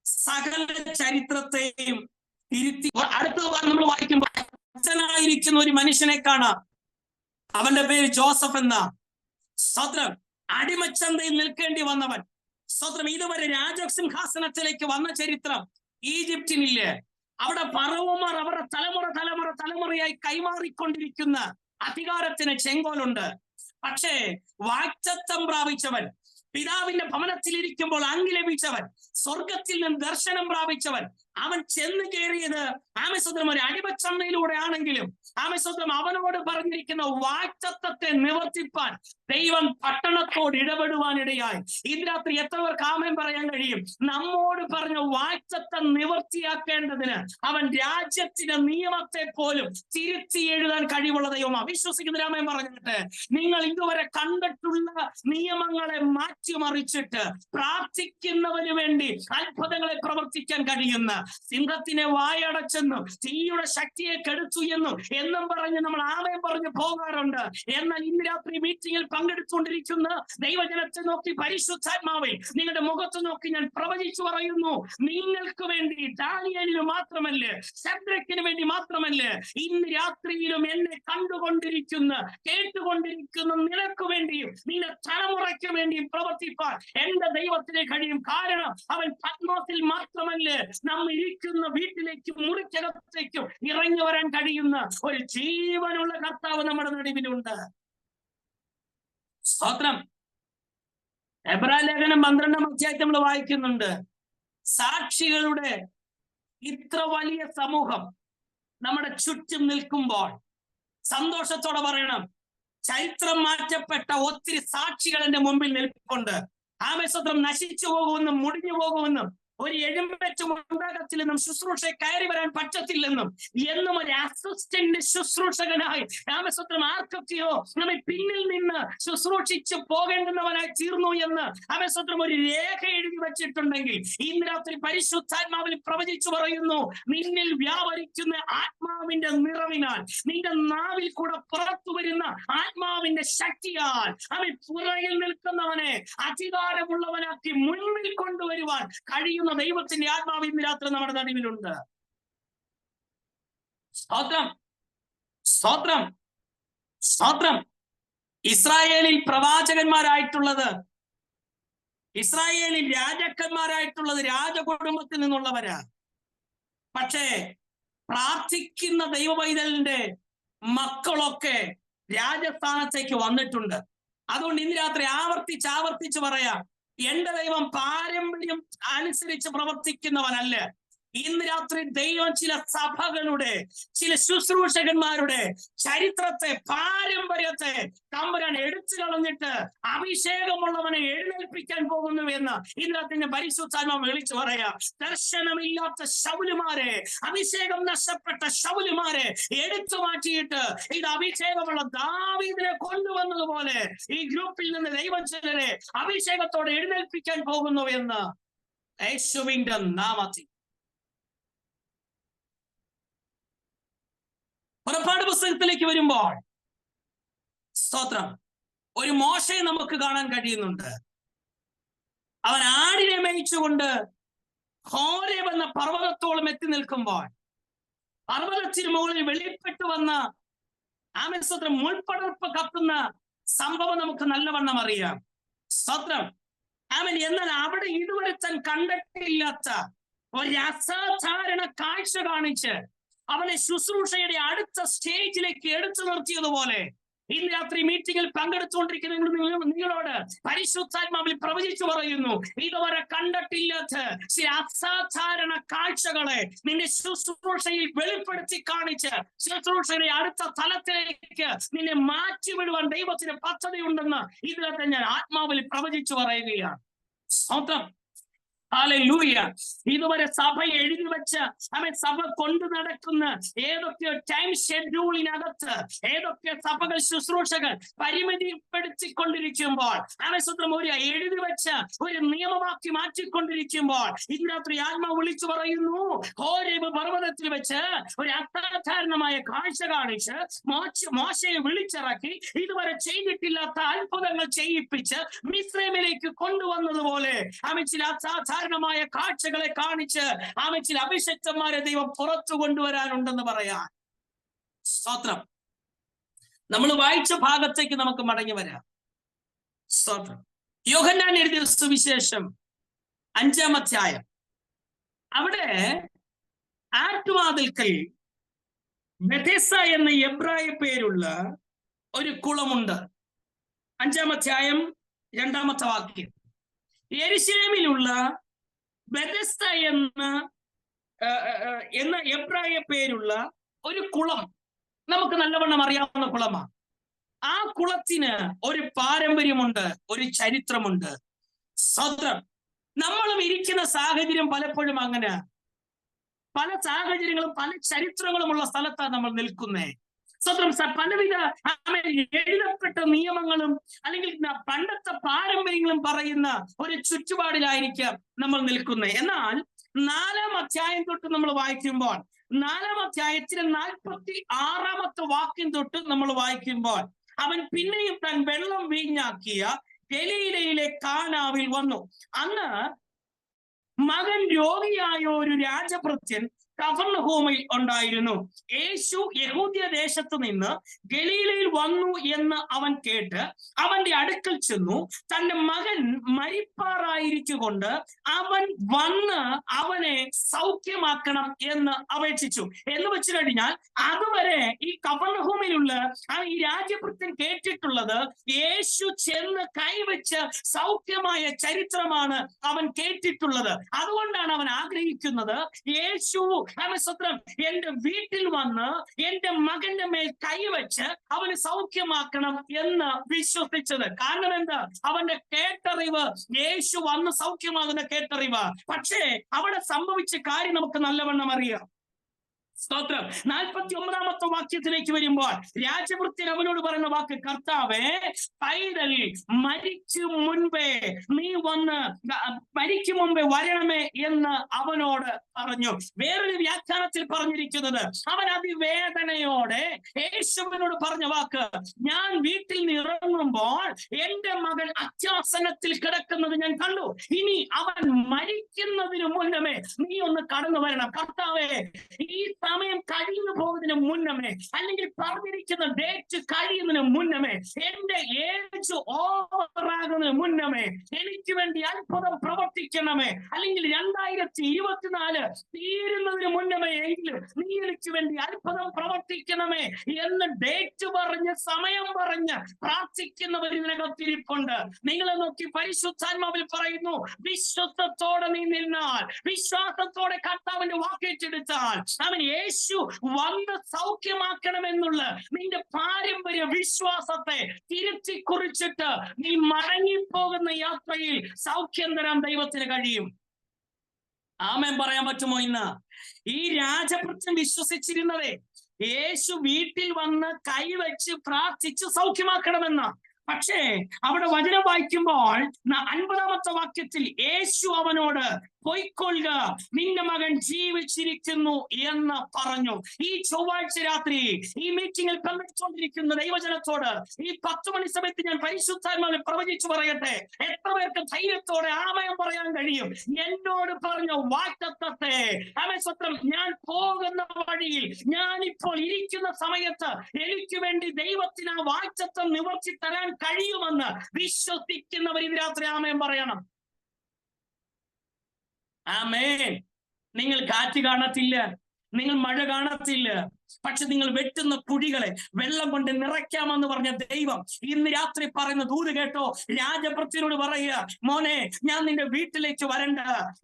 സകല ചരിത്രത്തെയും തിരുത്തി. അടുത്ത നമ്മൾ വായിക്കുമ്പോൾ അച്ഛനായിരിക്കുന്ന ഒരു മനുഷ്യനെ കാണാം, അവന്റെ പേര് ജോസഫ് എന്ന. സ്തോത്രം. അടിമച്ചന്തയിൽ നിൽക്കേണ്ടി വന്നവൻ. സ്തോത്രം. ഇതുവരെ രാജസിംഹാസനത്തിലേക്ക് വന്ന ചരിത്രം ഈജിപ്തിനില്ലേ. അവിടെ ഫറവോമാർ അവരുടെ തലമുറയായി കൈമാറിക്കൊണ്ടിരിക്കുന്ന അധികാരത്തിന് ചെങ്കോലുണ്ട്. പക്ഷേ വാഗ്ദത്തം പ്രാപിച്ചവൻ, പിതാവിന്റെ ഭവനത്തിലിരിക്കുമ്പോൾ അങ്കി ലഭിച്ചവൻ, സ്വർഗത്തിൽ നിന്ന് ദർശനം പ്രാപിച്ചവൻ, അവൻ ചെന്ന് കയറിയത് ആമേശ്വരം ഒരു അടിമച്ചന്തയിലൂടെ ആണെങ്കിലും ആമേശ്വരം അവനോട് പറഞ്ഞിരിക്കുന്ന വാഗ്ദത്തത്തെ നിവർത്തിപ്പാൻ ദൈവം പട്ടണത്തോട് ഇടപെടുവാനിടയായി. ഇന്ന് രാത്രി എത്ര പേർക്ക് ആമേൻ പറയാൻ കഴിയും? നമ്മോട് പറഞ്ഞ വാഗ്ദത്തം നിവർത്തിയാക്കേണ്ടതിന് അവൻ രാജ്യത്തിന്റെ നിയമത്തെ പോലും തിരുത്തി എഴുതാൻ കഴിവുള്ള ദൈവം. അവിശ്വസിക്കുന്ന ആമേൻ പറഞ്ഞിട്ട്, നിങ്ങൾ ഇതുവരെ കണ്ടിട്ടുള്ള നിയമങ്ങളെ മാറ്റിമറിച്ചിട്ട് പ്രാർത്ഥിക്കുന്നവന് വേണ്ടി അത്ഭുതങ്ങളെ പ്രവർത്തിക്കാൻ കഴിയുന്ന, സിംഹത്തിനെ വായടച്ചെന്നും തീയുടെ ശക്തിയെ കെടുത്തു എന്നും പറഞ്ഞ് നമ്മൾ ആമേൻ പറഞ്ഞു പോകാറുണ്ട്. എന്നാൽ ഇന്ന് രാത്രി മീറ്റിംഗിൽ പങ്കെടുത്തുകൊണ്ടിരിക്കുന്ന ദൈവജനത്തെ നോക്കി പരിശുദ്ധാത്മാവിൽ നിങ്ങളുടെ മുഖത്ത് നോക്കി ഞാൻ പ്രവചിച്ചു പറയുന്നു, നിങ്ങൾക്ക് വേണ്ടി, ദാനിയേലിന് മാത്രമല്ല, ശദ്രക്കിന് വേണ്ടി മാത്രമല്ല, ഇന്ന് രാത്രിയിലും എന്നെ കണ്ടുകൊണ്ടിരിക്കുന്ന, കേട്ടുകൊണ്ടിരിക്കുന്ന നിനക്ക് വേണ്ടിയും നിന്റെ തലമുറയ്ക്ക് വേണ്ടിയും പ്രവർത്തിപ്പാൻ എന്റെ ദൈവത്തിന് കഴിയും. കാരണം അവൻ പത്മോസിൽ മാത്രമല്ല, നമ്മൾ ഇരിക്കുന്ന വീട്ടിലേക്കും മുറിക്കകത്തേക്കും ഇറങ്ങി വരാൻ കഴിയുന്ന ഒരു ജീവനുള്ള കർത്താവ് നമ്മുടെ നടുവിലുണ്ട്. സ്തോത്രം. എബ്രായ ലേഖനം 12-ാം അധ്യായത്തിൽ നമ്മൾ വായിക്കുന്നുണ്ട്, സാക്ഷികളുടെ ഇത്ര വലിയ സമൂഹം നമ്മുടെ ചുറ്റും നിൽക്കുമ്പോൾ സന്തോഷത്തോടെ പറയണം, ചരിത്രം മാറ്റപ്പെട്ട ഒത്തിരി സാക്ഷികൾ എന്റെ മുമ്പിൽ നിൽപ്പുണ്ട്. ആമേശ്വരം നശിച്ചു പോകുമെന്നും മുടിഞ്ഞു പോകുമെന്നും ഒരു എഴുമ്പറ്റും ഉണ്ടാകത്തില്ലെന്നും ശുശ്രൂഷയെ കയറി വരാൻ പറ്റത്തില്ലെന്നും എന്നും ഒരു അസിസ്റ്റന്റ് ശുശ്രൂഷകനായി രാമസ്വത്രം ആർക്കൊക്കെയോ നമ്മെ പിന്നിൽ നിന്ന് ശുശ്രൂഷിച്ച് പോകേണ്ടുന്നവനായി തീർന്നു എന്ന് രാമസ്വത്രം ഒരു രേഖ എഴുതി വച്ചിട്ടുണ്ടെങ്കിൽ ഇന്ന് രാത്രി പരിശുദ്ധാത്മാവിൽ പ്രവചിച്ചു പറയുന്നു, നിന്നിൽ വ്യാപരിക്കുന്ന ആത്മാവിന്റെ നിറവിനാൽ, നിന്റെ നാവിൽ കൂടെ പുറത്തു വരുന്ന ആത്മാവിന്റെ ശക്തിയാൽ അവൻ പുറകിൽ നിൽക്കുന്നവനെ അധികാരമുള്ളവനാക്കി മുന്നിൽ കൊണ്ടുവരുവാൻ കഴിയും ദൈവത്തിന്റെ ആത്മാവ് ഇന്ന് രാത്രി നമ്മുടെ നടുവിലുണ്ട്. സ്തോത്രം, സ്തോത്രം, സ്തോത്രം. ഇസ്രായേലിൽ പ്രവാചകന്മാരായിട്ടുള്ളത് ഇസ്രായേലിൽ രാജാക്കന്മാരായിട്ടുള്ളത് രാജകുടുംബത്തിൽ നിന്നുള്ളവരാ. പക്ഷേ പ്രാർത്ഥിക്കുന്ന ദൈവപൈതലിന്റെ മക്കളൊക്കെ രാജസ്ഥാനത്തേക്ക് വന്നിട്ടുണ്ട്. അതുകൊണ്ട് ഇന്ന് രാത്രി ആവർത്തിച്ച് പറയാം, എന്റെ ദൈവം പാരമ്പര്യം അനുസരിച്ച് പ്രവർത്തിക്കുന്നവനല്ല. ഇന്ന് രാത്രി ദൈവം ചില സഭകളുടെ, ചില ശുശ്രൂഷകന്മാരുടെ ചരിത്രത്തെ, പാരമ്പര്യത്തെ തമ്പുരാൻ എടുത്തു കളഞ്ഞിട്ട് അഭിഷേകമുള്ളവനെ എഴുന്നേൽപ്പിക്കാൻ പോകുന്നു എന്ന് ഇന്ന് രാത്രി പരിശുദ്ധാത്മാവ് വിളിച്ചു പറയാം. ദർശനമില്ലാത്ത ശൗലുമാരെ, അഭിഷേകം നഷ്ടപ്പെട്ട ശൗലുമാരെ എടുത്തു മാറ്റിയിട്ട് ഇത് അഭിഷേകമുള്ള ദാവീദിനെ കൊണ്ടുവന്നതുപോലെ ഈ ഗ്രൂപ്പിൽ നിന്ന് ദൈവം ചിലരെ അഭിഷേകത്തോടെ എഴുന്നേൽപ്പിക്കാൻ പോകുന്നു എന്ന് യേശുവിന്റെ നാമത്തിൽ. പുറപ്പാട് പുസ്തകത്തിലേക്ക് വരുമ്പോൾ സ്തോത്രം, ഒരു മോശയെ നമുക്ക് കാണാൻ കഴിയുന്നുണ്ട്. അവൻ ആടിനെ മേയിച്ചുകൊണ്ട് ഹോരേബ് എന്ന പർവ്വതത്തോളം എത്തി നിൽക്കുമ്പോൾ പർവ്വതത്തിന് മുകളിൽ വെളിപ്പെട്ടു വന്ന സ്തോത്രം മുൾപടർപ്പ് കത്തുന്ന സംഭവം നമുക്ക് നല്ലവണ്ണം അറിയാം. സ്തോത്രം. എന്നാൽ അവിടെ ഇതുവരെ താൻ കണ്ടിട്ടില്ലാത്ത ഒരു അസാധാരണ കാഴ്ച കാണിച്ച് അവനെ ശുശ്രൂഷയുടെ അടുത്ത സ്റ്റേജിലേക്ക് എടുത്തു നിർത്തിയതുപോലെ ഇന്ന് രാത്രി മീറ്റിംഗിൽ പങ്കെടുത്തുകൊണ്ടിരിക്കുന്ന നിങ്ങളോട് പരിശുദ്ധാത്മാവിൽ പ്രവചിച്ചു പറയുന്നു, ഇതുവരെ കണ്ടിട്ടില്ലാത്ത ചില അസാധാരണ കാഴ്ചകളെ നിന്റെ ശുശ്രൂഷയിൽ വെളിപ്പെടുത്തി കാണിച്ച് ശുശ്രൂഷയുടെ അടുത്ത തലത്തിലേക്ക് നിന്നെ മാറ്റിവിടുവാൻ ദൈവത്തിന് പദ്ധതി ഉണ്ടെന്ന് ഇതിനകത്ത് ഞാൻ ആത്മാവിൽ പ്രവചിച്ചു പറയുകയാണ്. സ്വന്തം ഹല്ലേലൂയ. ഇതുവരെ സഭ എഴുതി വെച്ച് സഭ കൊണ്ടു നടക്കുന്ന ഏതൊക്കെ ടൈം ഷെഡ്യൂളിനകത്ത് ഏതൊക്കെ സഭകൾ ശുശ്രൂഷകൾ പരിമിതിപ്പെടുത്തിക്കൊണ്ടിരിക്കുമ്പോൾ സ്വന്തം ഒരു എഴുതി വെച്ച ഒരു നിയമമാക്കി മാറ്റിക്കൊണ്ടിരിക്കുമ്പോൾ ഇന്ന് രാത്രി ആത്മാവ് വിളിച്ചു പറയുന്നു, ഹോരേബ് പർവ്വതത്തിൽ വെച്ച് ഒരു അസാധാരണമായ കാഴ്ച കാണിച്ച് മോശയെ വിളിച്ചിറക്കി ഇതുവരെ ചെയ്തിട്ടില്ലാത്ത അത്ഭുതങ്ങൾ ചെയ്യിപ്പിച്ച് മിസ്രൈമിലേക്ക് കൊണ്ടുവന്നതുപോലെ ചില അസാധാരണമായ കാഴ്ചകളെ കാണിച്ച് ചില അഭിഷക്തന്മാരെ ദൈവം പുറത്തു കൊണ്ടുവരാനുണ്ടെന്ന് പറയാൻ. സ്തോത്രം. നമ്മൾ വായിച്ച ഭാഗത്തേക്ക് നമുക്ക് മടങ്ങി വരാം. സ്തോത്രം. യോഹന്നാൻ എഴുതിയ സുവിശേഷം 5-ാം അധ്യായം. അവിടെ ആറ്റുവാതിൽക്കൽ ബെഥെസ്ദ എന്ന എബ്രായ പേരുള്ള ഒരു കുളമുണ്ട്. 5-ാം അധ്യായം 2-ാമത്തെ വാക്യം. യെരുശലേമിലുള്ള ബെഥെസ്ദ എന്ന എബ്രായ പേരുള്ള ഒരു കുളം, നമുക്ക് നല്ലവണ്ണം അറിയാവുന്ന കുളമാണ്. ആ കുളത്തിന് ഒരു പാരമ്പര്യമുണ്ട്, ഒരു ചരിത്രമുണ്ട്. സ്വതന്ത്രം. നമ്മളും ഇരിക്കുന്ന സാഹചര്യം പലപ്പോഴും അങ്ങനെ, പല സാഹചര്യങ്ങളും പല ചരിത്രങ്ങളുമുള്ള സ്ഥലത്താണ് നമ്മൾ നിൽക്കുന്നേ. സ്വതന്ത്രം. പലവിധ എഴുതപ്പെട്ട നിയമങ്ങളും അല്ലെങ്കിൽ പണ്ടത്തെ പാരമ്പര്യങ്ങളും പറയുന്ന ഒരു ചുറ്റുപാടിലായിരിക്കാം നമ്മൾ നിൽക്കുന്നത്. എന്നാൽ 4-ാം അധ്യായം തൊട്ട് നമ്മൾ വായിക്കുമ്പോൾ 4-ാം അധ്യായത്തിലെ 46-ാമത്തെ വാക്യം തൊട്ട് നമ്മൾ വായിക്കുമ്പോൾ അവൻ പിന്നെയും താൻ വെള്ളം വീഞ്ഞാക്കിയ ഗലീലയിലെ കാനാവിൽ വന്നു. അന്ന് മകൻ രോഗിയായ ഒരു രാജഭൃത്യൻ കഫർന്നഹൂമിൽ ഉണ്ടായിരുന്നു. യേശു യഹൂദ്യ ദേശത്ത് നിന്ന് ഗലീലയിൽ വന്നു എന്ന് അവൻ കേട്ട് അവന്റെ അടുക്കൽ ചെന്നു. തന്റെ മകൻ മരിപ്പാറായിരിക്കൊണ്ട് അവൻ വന്ന് അവനെ സൗഖ്യമാക്കണം എന്ന് അപേക്ഷിച്ചു. എന്ന് വെച്ചു കഴിഞ്ഞാൽ അതുവരെ ഈ കഫർന്നഹൂമിലുള്ള ഈ രാജഭൃത്യൻ കേട്ടിട്ടുള്ളത് യേശു ചെന്ന് കൈവച്ച് സൗഖ്യമായ ചരിത്രമാണ് അവൻ കേട്ടിട്ടുള്ളത്. അതുകൊണ്ടാണ് അവൻ ആഗ്രഹിക്കുന്നത്, യേശു സ്വത്രം എന്റെ വീട്ടിൽ വന്ന് എന്റെ മകന്റെ മേൽ കൈവച്ച് അവന് സൗഖ്യമാക്കണം എന്ന് വിശ്വസിച്ചത്. കാരണം എന്താ? അവന്റെ കേട്ടറിവ് യേശു വന്ന് സൗഖ്യമാകുന്ന കേട്ടറിവ്. പക്ഷേ അവിടെ സംഭവിച്ച കാര്യം നമുക്ക് നല്ലവണ്ണം അറിയാം. സ്തോത്രം. 49-ാമത്തെ വാക്യത്തിലേക്ക് വരുമ്പോൾ രാജഭൃത്യൻ അവനോട് പറയുന്ന വാക്ക്, കർത്താവേ, പൈതൽ മരിക്കും മുൻപേ നീ വന്ന് മരിക്കും മുമ്പേ വരണമേ എന്ന് അവനോട് പറഞ്ഞു. വേറൊരു വ്യാഖ്യാനത്തിൽ പറഞ്ഞിരിക്കുന്നത്, അവൻ അതിവേദനയോടെ യേശുവിനോട് പറഞ്ഞ വാക്ക്, ഞാൻ വീട്ടിൽ നിന്ന് ഇറങ്ങുമ്പോൾ എന്റെ മകൻ അത്യാസനത്തിൽ കിടക്കുന്നത് ഞാൻ കണ്ടു. ഇനി അവൻ മരിക്കുന്നതിന് മുന്നമേ നീ ഒന്ന് കടന്നു വരണം. കർത്താവേ, ഈ സമയം കഴിഞ്ഞു പോകുന്നതിന് മുന്നമേ, അല്ലെങ്കിൽ പറഞ്ഞിരിക്കുന്ന ഡേറ്റ് കഴിയുന്നതിന് മുന്നമേ, എന്റെ ഏജ് ഓവറാകുന്നതിന് മുന്നമേ എനിക്ക് വേണ്ടി അത്ഭുതം പ്രവർത്തിക്കണമേ, അല്ലെങ്കിൽ 2024 തീരുന്നതിന് മുന്നമേ എങ്കിലും നീ എനിക്ക് വേണ്ടി അത്ഭുതം പ്രവർത്തിക്കണമേ എന്ന് ഡേറ്റ് പറഞ്ഞ് സമയം പറഞ്ഞ് പ്രാർത്ഥിക്കുന്നവർ ഇതിനകത്തിരിപ്പുണ്ട്. നിങ്ങളെ നോക്കി പരിശുദ്ധാത്മാവിൽ പറയുന്നു, വിശ്വാസത്തോടെ നീ നിന്നാൽ, വിശ്വാസത്തോടെ കർത്താവിന്റെ വാക്കേറ്റെടുത്താൽ അവൻ യേശു വന്ന് സൗഖ്യമാക്കണമെന്നുള്ള നിന്റെ പാരമ്പര്യ വിശ്വാസത്തെ തിരുത്തി കുറിച്ചിട്ട് നീ മടങ്ങിപ്പോകുന്ന യാത്രയിൽ സൗഖ്യം തരാൻ ദൈവത്തിന് കഴിയും. ആമേൻ പറയാൻ പറ്റുമോ? ഇന്ന് ഈ രാജഭൃത്യൻ വിശ്വസിച്ചിരുന്നതേ യേശു വീട്ടിൽ വന്ന് കൈവച്ച് പ്രാർത്ഥിച്ച് സൗഖ്യമാക്കണമെന്ന്. പക്ഷേ അവിടെ വചനം വായിക്കുമ്പോൾ 50-ാമത്തെ വാക്യത്തിൽ യേശു അവനോട് പൊയ്ക്കൊള്ളുക, നിന്റെ മകൻ ജീവിച്ചിരിക്കുന്നു എന്ന് പറഞ്ഞു. ഈ ചൊവ്വാഴ്ച രാത്രി ഈ മീറ്റിംഗിൽ പങ്കെടുത്തുകൊണ്ടിരിക്കുന്ന ദൈവജനത്തോട് ഈ 10 മണി സമയത്ത് ഞാൻ പരിശുദ്ധാത്മാവിൽ പ്രവചിച്ചു പറയട്ടെ, എത്ര പേർക്ക് ധൈര്യത്തോടെ ആമേൻ പറയാൻ കഴിയും? എന്നോട് പറഞ്ഞ വാഗ്ദത്തത്തെ ആമേൻ സ്വത്രം, ഞാൻ പോകുന്ന വഴിയിൽ, ഞാൻ ഇപ്പോൾ ഇരിക്കുന്ന സമയത്ത് എനിക്ക് വേണ്ടി ദൈവത്തിന് ആ വാഗ്ദത്തം നിവർത്തി തരാൻ കഴിയുമെന്ന് വിശ്വസിക്കുന്നവർ ഇത് രാത്രി ആമേൻ പറയണം. ആമേൻ. നിങ്ങൾ കാറ്റ് കാണത്തില്ല, നിങ്ങൾ മഴ കാണത്തില്ല, പക്ഷെ നിങ്ങൾ വെട്ടുന്ന കുഴികളെ വെള്ളം കൊണ്ട് നിറയ്ക്കാമെന്ന് പറഞ്ഞ ദൈവം ഇന്ന് രാത്രി പറയുന്ന ദൂത് കേട്ടോ. രാജഭൃത്യനോട് പറയുക, മോനെ ഞാൻ നിന്റെ വീട്ടിലേക്ക് വരണ്ട,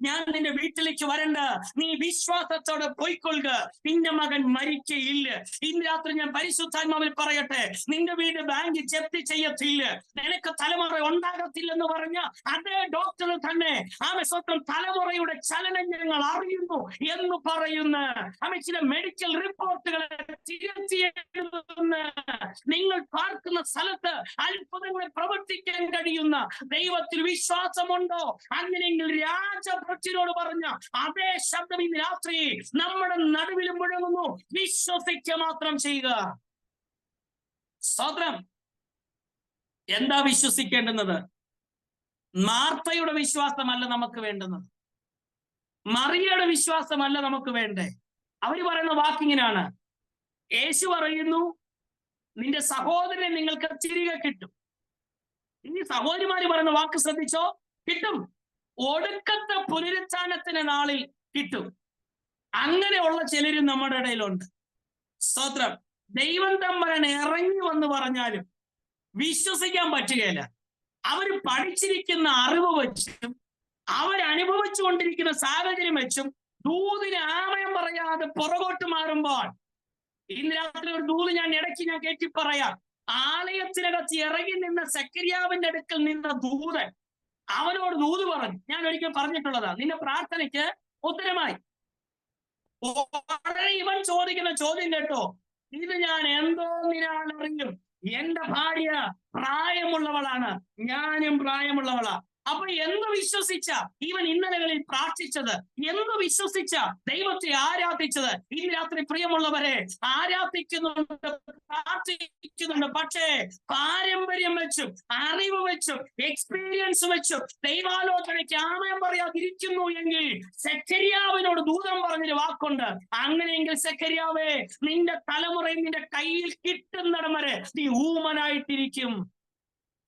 ഞാൻ നിന്റെ വീട്ടിലേക്ക് വരണ്ട, നീ വിശ്വാസത്തോടെ പോയിക്കൊള്ളുക, നിന്റെ മകൻ മരിക്കയില്ല. ഇന്ന് രാത്രി ഞാൻ പരിശുദ്ധാത്മാവിൽ പറയട്ടെ, നിന്റെ വീട് ബാങ്ക് ജപ്തി ചെയ്യത്തില്ല, നിനക്ക് തലമുറ ഉണ്ടാകത്തില്ലെന്ന് പറഞ്ഞ അതേ ഡോക്ടർ തന്നെ ആമേ സ്വന്തം തലമുറയുടെ ചലനം ഞങ്ങൾ അറിയുന്നു എന്ന് പറയുന്ന ചില മെഡിക്കൽ റിപ്പോർട്ടുകൾ നിങ്ങൾ പാർക്കുന്ന സ്ഥലത്ത് അത്ഭുതങ്ങളെ പ്രവർത്തിക്കാൻ കഴിയുന്ന ദൈവത്തിൽ വിശ്വാസമുണ്ടോ? അങ്ങനെയെങ്കിൽ രാജഭൃത്യനോട് പറഞ്ഞ അതേ ശബ്ദം ഇന്ന് രാത്രി നമ്മുടെ നടുവിൽ മുഴങ്ങുന്നു. വിശ്വസിക്കുക മാത്രം ചെയ്യുക. സ്തോത്രം. എന്താ വിശ്വസിക്കേണ്ടുന്നത്? മാർത്തയുടെ വിശ്വാസമല്ല നമുക്ക് വേണ്ടുന്നത്, മറിയയുടെ വിശ്വാസമല്ല നമുക്ക് വേണ്ടേ. അവര് പറയുന്ന വാക്കിങ്ങനാണ്, യേശു പറയുന്നു നിന്റെ സഹോദരനെ നിങ്ങൾക്ക് തിരികെ കിട്ടും. ഇനി സഹോദരിമാര് പറയുന്ന വാക്ക് ശ്രദ്ധിച്ചോ, കിട്ടും, ഒടുക്കത്തെ പുനരുത്ഥാനത്തിന്റെ നാളിൽ കിട്ടും. അങ്ങനെയുള്ള ചിലരും നമ്മുടെ ഇടയിലുണ്ട്. സ്തോത്രം. ദൈവം തമ്പുരാൻ ഇറങ്ങി വന്ന് പറഞ്ഞാലും വിശ്വസിക്കാൻ പറ്റുകയില്ല. അവര് പഠിച്ചിരിക്കുന്ന അറിവ് വെച്ചും അവരനുഭവിച്ചു കൊണ്ടിരിക്കുന്ന സാഹചര്യം വെച്ചും ദൂതിന് ആമയം പറയാതെ പുറകോട്ട് മാറുമ്പോൾ, ഇന്ന് രാത്രി ഒരു ദൂത് ഞാൻ ഇടയ്ക്ക് കേട്ടി പറയാം. ആലയത്തിനകത്ത് ഇറങ്ങി നിന്ന സെക്കരിയാവിന്റെ അടുക്കൽ നിന്ന ദൂതൻ അവനോട് ദൂത് പറഞ്ഞു. ഞാൻ ഒരിക്കൽ പറഞ്ഞിട്ടുള്ളതാ, നിന്റെ പ്രാർത്ഥനയ്ക്ക് ഉത്തരമായി. ഇവൻ ചോദിക്കുന്ന ചോദ്യം കേട്ടോ, ഇത് ഞാൻ എന്തോന്നിനാണ് അറിഞ്ഞു, എന്റെ ഭാര്യ പ്രായമുള്ളവളാണ്, ഞാനും പ്രായമുള്ളവളാ. അപ്പൊ എന്ത് വിശ്വസിച്ച ഇവൻ ഇന്നലകളിൽ പ്രാർത്ഥിച്ചത്, എന്ത് വിശ്വസിച്ച ദൈവത്തെ ആരാധിച്ചത്? ഇന്ന് രാത്രി പ്രിയമുള്ളവരെ, ആരാധിക്കുന്നുണ്ട്, പ്രാർത്ഥിക്കുന്നുണ്ട്, പക്ഷേ പാരമ്പര്യം വെച്ചും അറിവ് വെച്ചും എക്സ്പീരിയൻസ് വെച്ചും ദൈവാലോചനയ്ക്ക് ആമയം പറയാതിരിക്കുന്നു എങ്കിൽ സെക്കരിയാവിനോട് ദൂതം പറഞ്ഞൊരു വാക്കുണ്ട്. അങ്ങനെയെങ്കിൽ സെക്കരിയാവേ, നിന്റെ തലമുറയിൽ നിന്റെ കയ്യിൽ കിട്ടുന്നിടം വരെ നീ ഊമനായിട്ടിരിക്കും.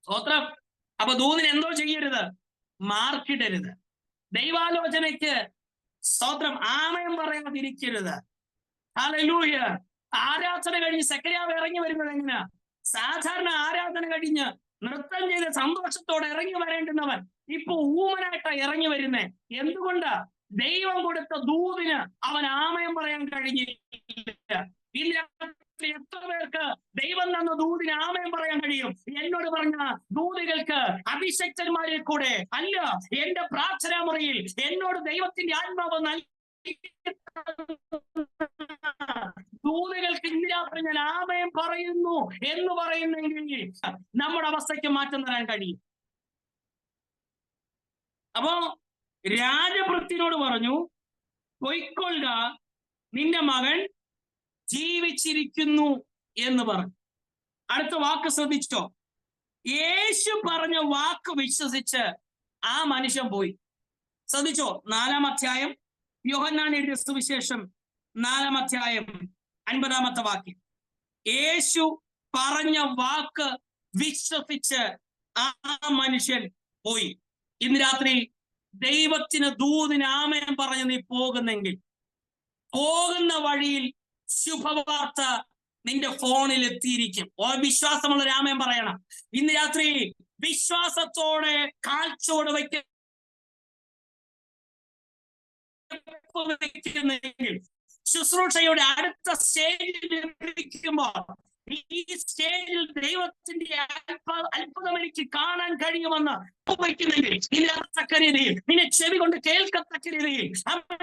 സ്തോത്രം. അപ്പൊ ദൂതിന് എന്തോ ചെയ്യരുത്, മാർക്കിടരുത്. ദൈവാലോചനയ്ക്ക് സ്തോത്രം ആമയം പറയാതിരിക്കരുത്. ഹല്ലേലൂയ. ആരാധന കഴിഞ്ഞ് സെക്കരിയാവ് ഇറങ്ങി വരുന്നത് എങ്ങനെയാ? സാധാരണ ആരാധന കഴിഞ്ഞ് നൃത്തം ചെയ്ത് സന്തോഷത്തോടെ ഇറങ്ങി വരേണ്ടുന്നവൻ ഇപ്പൊ ഊമനായിട്ടാ ഇറങ്ങി വരുന്നേ. എന്തുകൊണ്ടാ? ദൈവം കൊടുത്ത ദൂതിന് അവൻ ആമയം പറയാൻ കഴിഞ്ഞില്ല. ഇല്ല, എത്ര പേർക്ക് ദൈവം തന്ന ദൂതിന് ആമയം പറയാൻ കഴിയും? എന്നോട് പറഞ്ഞ ദൂതികൾക്ക് അഭിഷക്തന്മാരിൽ കൂടെ അല്ല, എന്റെ പ്രാർത്ഥനാ മുറിയിൽ എന്നോട് ദൈവത്തിന്റെ ആത്മാവ് നൽകി ദൂതികൾക്ക് ഇന്ന് രാത്രി ഞാൻ ആമയം പറയുന്നു എന്ന് പറയുന്നെങ്കിൽ നമ്മുടെ അവസ്ഥയ്ക്ക് മാറ്റം തരാൻ കഴിയും. അപ്പോ രാജഭൃത്യനോട് പറഞ്ഞു, പൊയ്ക്കൊള്ളുക, നിന്റെ മകൻ ജീവിച്ചിരിക്കുന്നു എന്ന് പറഞ്ഞു. അടുത്ത വാക്ക് ശ്രദ്ധിച്ചോ, യേശു പറഞ്ഞ വാക്ക് വിശ്വസിച്ച് ആ മനുഷ്യൻ പോയി. ശ്രദ്ധിച്ചോ, 4-ാം അധ്യായം യോഹന്നാൻ എഴുതിയ സുവിശേഷം 4-ാം അധ്യായം 50-ാമത്തെ വാക്യം. യേശു പറഞ്ഞ വാക്ക് വിശ്വസിച്ച് ആ മനുഷ്യൻ പോയി. ഇന്ന് രാത്രി ദൈവത്തിന് ദൂതിന് ആമേൻ പറഞ്ഞ് നീ പോകുന്നെങ്കിൽ, പോകുന്ന വഴിയിൽ ശുഭവാർത്ത നിന്റെ ഫോണിൽ എത്തിയിരിക്കും. വിശ്വാസമുള്ള ആമേൻ പറയണം. ഇന്ന് രാത്രി വിശ്വാസത്തോടെ കാൽച്ചോട് വയ്ക്കുന്നെങ്കിൽ, ശുശ്രൂഷയുടെ അടുത്ത സ്റ്റേജിൽ എത്തിക്കുമ്പോൾ ഈ സ്റ്റേജിൽ ദൈവത്തിന്റെ അത്ഭുതം എനിക്ക് കാണാൻ കഴിയുമെന്ന് വയ്ക്കുന്നെങ്കിൽ, ഇല്ലാത്തക്ക രീതിയിൽ, നിന്നെ ചെവി കൊണ്ട് കേൾക്കത്തക്ക രീതിയിൽ,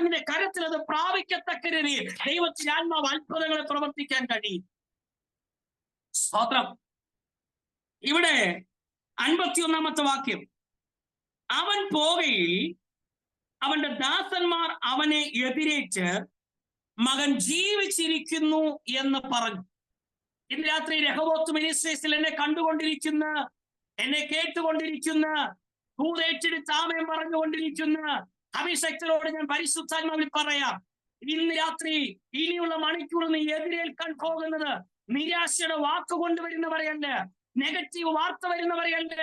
നിന്റെ കരത്തിൽ അത് പ്രാപിക്കത്തക്ക രീതിയിൽ ദൈവത്തിന്റെ ആത്മാവ് അത്ഭുതങ്ങളെ പ്രവർത്തിക്കാൻ കഴിയും. സ്തോത്രം. ഇവിടെ 51-ാമത്തെ വാക്യം. അവൻ പോകയിൽ അവന്റെ ദാസന്മാർ അവനെ എതിരേറ്റ് മകൻ ജീവിച്ചിരിക്കുന്നു എന്ന് പറഞ്ഞു. ഇന്ന് രാത്രി രഹോബോത്ത് മിനിസ്ട്രീസിൽ എന്നെ കണ്ടുകൊണ്ടിരിക്കുന്ന, എന്നെ കേട്ടുകൊണ്ടിരിക്കുന്ന, ഭൂതേറ്റെടുത്ത് ആമേൻ പറഞ്ഞുകൊണ്ടിരിക്കുന്ന അഭിഷക്തരോട് ഞാൻ പരിശുദ്ധാത്മാവിൽ പറയാം, ഇന്ന് രാത്രി ഇനിയുള്ള മണിക്കൂർ നീ എതിരേൽക്കാൻ പോകുന്നത് നിരാശയുടെ വാക്ക് കൊണ്ടുവരുന്നവരെയല്ല, നെഗറ്റീവ് വാർത്ത വരുന്നവരെയല്ല,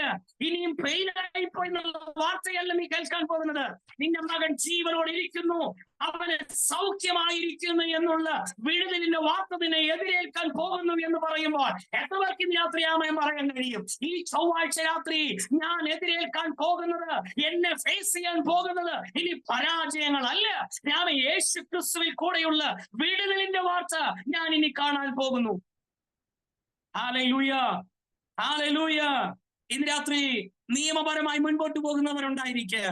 ഇനിയും ഫെയിലായിപ്പോയി എന്നുള്ള വാർത്തയല്ല നീ കേൾക്കാൻ പോകുന്നത്. നിന്റെ മകൻ ജീവനോടെ ഇരിക്കുന്നു, അവന് സൗഖ്യമായിരിക്കുന്നു എന്നുള്ള വിടുതലിന്റെ വാർത്ത നിന്നെ എതിരേൽക്കാൻ പോകുന്നു എന്ന് പറയുമ്പോൾ എത്രവർക്ക് ഇന്ന് രാത്രി ആമേൻ പറയാൻ കഴിയും? ഈ ചൊവ്വാഴ്ച രാത്രി ഞാൻ എതിരേൽക്കാൻ പോകുന്നത്, എന്നെ ഫേസ് ചെയ്യാൻ പോകുന്നത് ഇനി പരാജയങ്ങളല്ല, ഞാൻ യേശു ക്രിസ്തുവിൽ കൂടെയുള്ള വിടുതലിന്റെ വാർത്ത ഞാൻ ഇനി കാണാൻ പോകുന്നു. Hallelujah, hallelujah. ഇന്ന് രാത്രി നിയമപരമായി മുൻപോട്ട് പോകുന്നവരുണ്ടായിരിക്കുക,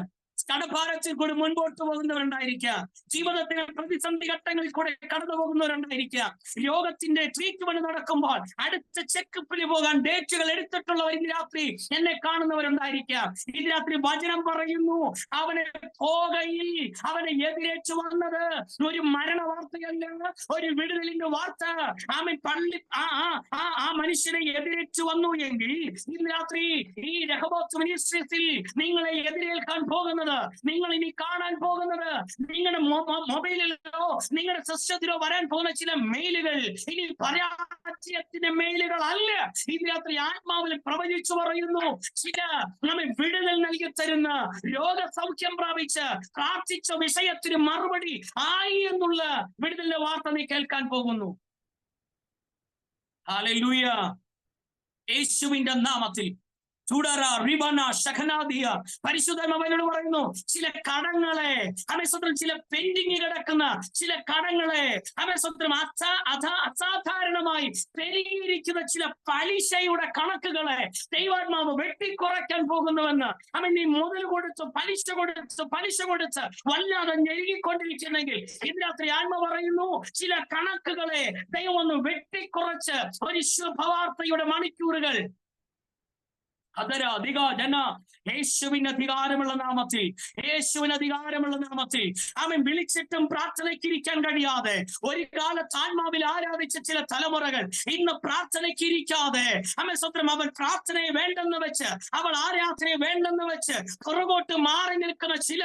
കടഭാരത്തിൽ കൂടി മുൻപോട്ട് പോകുന്നവരുണ്ടായിരിക്കുക, ജീവിതത്തിലെ പ്രതിസന്ധി ഘട്ടങ്ങളിൽ കൂടെ കടന്നു പോകുന്നവരുണ്ടായിരിക്കുക, രോഗത്തിന്റെ ട്രീറ്റ്മെന്റ് നടക്കുമ്പോൾ അടുത്ത ചെക്കപ്പിന് പോകാൻ ഡേറ്റുകൾ എടുത്തിട്ടുള്ളവർ ഇന്ന് രാത്രി എന്നെ കാണുന്നവരുണ്ടായിരിക്കുക. ഇന്ന് രാത്രി വചനം പറയുന്നു, അവനെ പോകയിൽ അവനെ എതിരേറ്റ് വന്നത് ഒരു മരണ വാർത്തയല്ല, ഒരു വിടുതലിന്റെ വാർത്ത. ആമേൻ. പള്ളി ആ മനുഷ്യനെ എതിരേറ്റ് വന്നു എങ്കിൽ ഇന്ന് രാത്രി ഈ രഹോബോത്ത് മിനിസ്ട്രീസിൽ നിങ്ങളെ എതിരേൽക്കാൻ പോകുന്നത്, നിങ്ങൾ ഇനി കാണാൻ പോകുന്നത്, നിങ്ങളുടെ മൊബൈലിലോ നിങ്ങളുടെ സിസ്റ്റത്തിലോ വരാൻ പോകുന്ന ചില മെയിലുകൾ ഇനി പരാജയത്തിന്റെ മെയിലുകൾ അല്ല. ഇന്ന് രാത്രി ആത്മാവിൽ പ്രവചിച്ചു പറയുന്നു, ചില നമ്മെ വിടുതൽ നൽകി തരുന്ന, രോഗസൗഖ്യം പ്രാപിച്ച് പ്രാർത്ഥിച്ച വിഷയത്തിന് മറുപടി ആയി എന്നുള്ള വിടുതലിന്റെ വാർത്ത നീ കേൾക്കാൻ പോകുന്നു. ഹല്ലേലൂയ. യേശുവിന്റെ നാമത്തിൽ പരിശുദ്ധനോട് പറയുന്നു, ചില കടങ്ങളെ അമേസ്വത്രം, ചില പെൻഡിങ് കിടക്കുന്ന ചില കടങ്ങളെ അമേസ്വത്രം, അസാധാരണമായി പെരുകിയിരിക്കുന്ന ചില പലിശയുടെ കണക്കുകളെ ദൈവാത്മാവ് വെട്ടിക്കുറയ്ക്കാൻ പോകുന്നുവെന്ന്. അവൻ നീ മുതൽ കൊടുത്ത് പലിശ കൊടുത്ത് വല്ലാതെ ഞെരുകിക്കൊണ്ടിരിക്കുന്നെങ്കിൽ ഇന്ന് രാത്രി ആത്മ പറയുന്നു, ചില കണക്കുകളെ ദൈവം ഒന്ന് വെട്ടിക്കുറച്ച് ഒരു ശുഭവാർത്തയുടെ മണിക്കൂറുകൾ യേശുവിന് അധികാരമുള്ള നാമത്തിൽ അവൻ വിളിച്ചിട്ടും പ്രാർത്ഥനയ്ക്കിരിക്കാൻ കഴിയാതെ ഒരു കാലത്ത് ആത്മാവിൽ ആരാധിച്ച ചില തലമുറകൾ ഇന്ന് പ്രാർത്ഥനയ്ക്കിരിക്കാതെ അവൻ പ്രാർത്ഥനയെ വേണ്ടെന്ന് വെച്ച്, അവൾ ആരാധനയെ വേണ്ടെന്ന് വെച്ച് പുറകോട്ട് മാറി നിൽക്കുന്ന ചില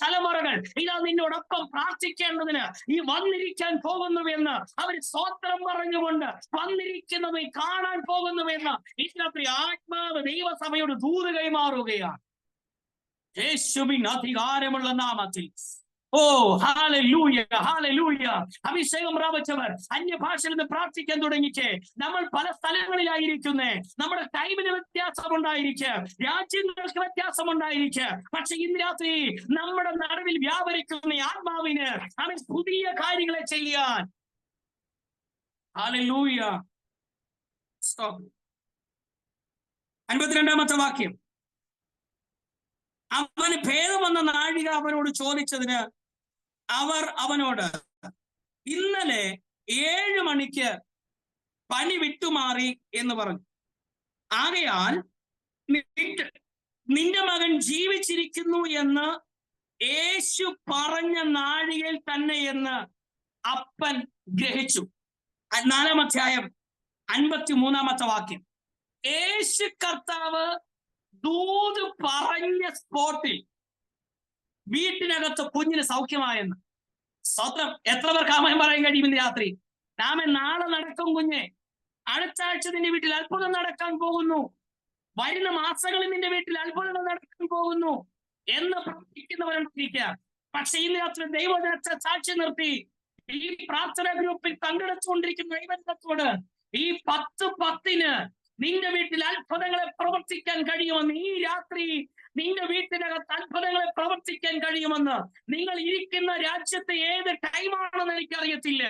തലമുറകൾ ഇതാ നിന്നോടൊപ്പം പ്രാർത്ഥിക്കേണ്ടതിന് ഈ വന്നിരിക്കാൻ പോകുന്നുവെന്ന് അവർ സ്തോത്രം പറഞ്ഞുകൊണ്ട് വന്നിരിക്കുന്നത് കാണാൻ പോകുന്നുവെന്ന് ഇന്നത്തെ ആത്മാവ് ദൈവസഭയോട് ദൂത് കൈമാറുകയാണ്. യേശുവിൻ അധികാരമുള്ള നാമത്തിൽ. ഓ ഹല്ലേലൂയ, ഹല്ലേലൂയ. അഭിഷേകം പ്രാപിച്ചവർ അന്യഭാഷയിൽ നിന്ന് പ്രാർത്ഥിക്കാൻ തുടങ്ങിച്ച് നമ്മൾ പല സ്ഥലങ്ങളിലായിരിക്കുന്നേ, നമ്മുടെ ടൈമിന് വ്യത്യാസമുണ്ടായിരിക്കുക, രാജ്യങ്ങൾക്ക് വ്യത്യാസമുണ്ടായിരിക്കുക, പക്ഷെ ഇന്ന് രാത്രി നമ്മുടെ നടുവിൽ വ്യാപരിക്കുന്ന ആത്മാവിന് അവൻ പുതിയ കാര്യങ്ങളെ ചെയ്യാൻ. ഹല്ലേലൂയ. 52-ാമത്തെ വാക്യം. അവന് ഭേദം വന്ന നാഴിക അവനോട് ചോദിച്ചതിന് അവർ അവനോട്, ഇന്നലെ 7 മണിക്ക് പനി വിട്ടുമാറി എന്ന് പറഞ്ഞു. ആകയാൽ നിന്റെ മകൻ ജീവിച്ചിരിക്കുന്നു എന്ന് യേശു പറഞ്ഞ നാഴികയിൽ തന്നെ എന്ന് അപ്പൻ ഗ്രഹിച്ചു. 4-ാം അധ്യായം 53-ാമത്തെ വാക്യം. യേശു കർത്താവ് ദൂത് പറഞ്ഞ സ്പോട്ടിൽ വീട്ടിനകത്ത് കുഞ്ഞിന് സൗഖ്യമായെന്ന്. സ്തോത്രം. എത്ര പേർക്ക് ആമേൻ പറയാൻ കഴിയും ഇന്ന് രാത്രി? നാളെ നടക്കും കുഞ്ഞെ, അടുത്ത ആഴ്ച നിന്റെ വീട്ടിൽ അത്ഭുതം നടക്കാൻ പോകുന്നു, വരുന്ന മാസങ്ങളിൽ നിന്റെ വീട്ടിൽ അത്ഭുതം നടക്കാൻ പോകുന്നു എന്ന് പ്രവർത്തിക്കുന്നവരുണ്ടിരിക്കുക. പക്ഷെ ഇന്ന് രാത്രി ദൈവജനത്തെ സാക്ഷി നിർത്തി ഈ പ്രാർത്ഥനാ ഗ്രൂപ്പിൽ പങ്കെടുത്തുകൊണ്ടിരിക്കുന്ന ദൈവജനത്തോട് ഈ 10:10 നിന്റെ വീട്ടിൽ അത്ഭുതങ്ങളെ പ്രവർത്തിക്കാൻ കഴിയുമെന്ന്, ഈ രാത്രി നിന്റെ വീട്ടിനകത്ത് അത്ഭുതങ്ങളെ പ്രവർത്തിക്കാൻ കഴിയുമെന്ന്. നിങ്ങൾ ഇരിക്കുന്ന രാജ്യത്തെ ഏത് ടൈമാണെന്ന് എനിക്കറിയത്തില്ല,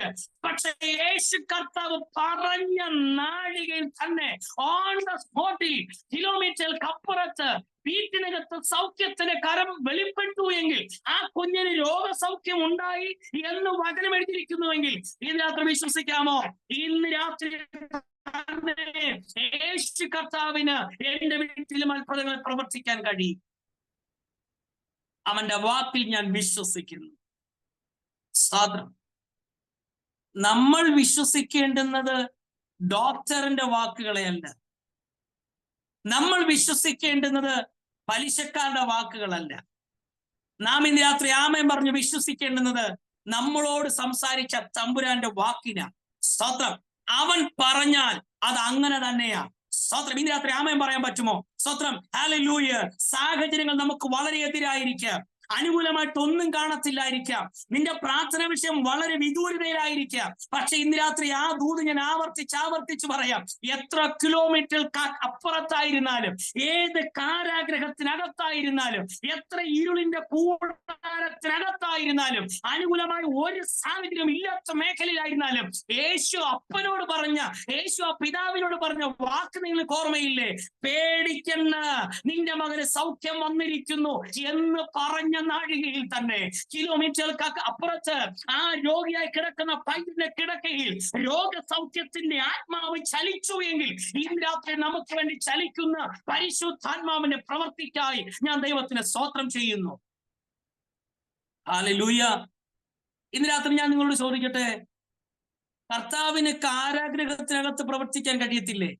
പക്ഷെ യേശു കർത്താവ് പറഞ്ഞ നാഴികയിൽ തന്നെ ഓൺ ദ സ്പോട്ടിൽ കിലോമീറ്ററുകൾക്കപ്പുറത്ത് വീട്ടിനകത്ത് സൗഖ്യത്തിന് കരം വെളിപ്പെട്ടു എങ്കിൽ, ആ കുഞ്ഞിന് രോഗസൗഖ്യം ഉണ്ടായി എന്ന് വചനം എഴുതിയിരിക്കുന്നുവെങ്കിൽ ഇന്ന് രാത്രി വിശ്വസിക്കാമോ? ഇന്ന് രാത്രി യേശു കർത്താവിന് എന്റെ വീട്ടിലും അത്ഭുതങ്ങൾ പ്രവർത്തിക്കാൻ കഴിയും. അവന്റെ വാക്കിൽ ഞാൻ വിശ്വസിക്കുന്നു. സാധനം നമ്മൾ വിശ്വസിക്കേണ്ടുന്നത് ഡോക്ടറിന്റെ വാക്കുകളെയല്ല, നമ്മൾ വിശ്വസിക്കേണ്ടുന്നത് പലിശക്കാരുടെ വാക്കുകളല്ല. നാം ഇന്ന് രാത്രി ആമേൻ പറഞ്ഞു വിശ്വസിക്കേണ്ടുന്നത് നമ്മളോട് സംസാരിച്ച തമ്പുരാന്റെ വാക്കിനാ. സ്തോത്രം. അവൻ പറഞ്ഞാൽ അത് അങ്ങനെ തന്നെയാ. സ്തോത്രം. ഇന്ന് രാത്രി ആമേൻ പറയാൻ പറ്റുമോ? സ്തോത്രം. ഹല്ലേലൂയ. സാഹചര്യങ്ങൾ നമുക്ക് വളരെ എതിരായിരിക്കാം, അനുകൂലമായിട്ടൊന്നും കാണത്തില്ലായിരിക്കാം, നിന്റെ പ്രാർത്ഥന വിഷയം വളരെ വിദൂരതയിലായിരിക്കാം. പക്ഷെ ഇന്ന് രാത്രി ആ ദൂത് ഞാൻ ആവർത്തിച്ച് പറയാം. എത്ര കിലോമീറ്റർ അപ്പുറത്തായിരുന്നാലും, ഏത് കാരാഗ്രഹത്തിനകത്തായിരുന്നാലും, എത്ര ഇരുളിന്റെ കൂടാരത്തിനകത്തായിരുന്നാലും, അനുകൂലമായ ഒരു സാഹചര്യം ഇല്ലാത്ത മേഖലയിലായിരുന്നാലും, യേശു അപ്പനോട് പറഞ്ഞ, യേശു ആ പിതാവിനോട് പറഞ്ഞ വാക്ക് നിങ്ങൾക്ക് ഓർമ്മയില്ലേ? പേടിക്കണ്ട, നിന്റെ മകന് സൗഖ്യം വന്നിരിക്കുന്നു എന്ന് പറഞ്ഞ നാഴികയിൽ തന്നെ കിലോമീറ്ററുകൾക്ക് അപ്പുറത്ത് ആ രോഗിയായി കിടക്കുന്ന പൈതന്റെ കിടക്കയിൽ രോഗസൗഖ്യത്തിന്റെ ആത്മാവ് ചലിച്ചു എങ്കിൽ ഇന്ന് രാത്രി നമുക്ക് വേണ്ടി ചലിക്കുന്ന പരിശുദ്ധാത്മാവിന്റെ പ്രവർത്തിക്കായി ഞാൻ ദൈവത്തിന് സ്തോത്രം ചെയ്യുന്നു. ഹല്ലേലൂയ. ഇന്ന് രാത്രി ഞാൻ നിങ്ങളോട് ചോദിക്കട്ടെ, കർത്താവിന് കാരാഗ്രഹത്തിനകത്ത് പ്രവർത്തിക്കാൻ കഴിയത്തില്ലേ?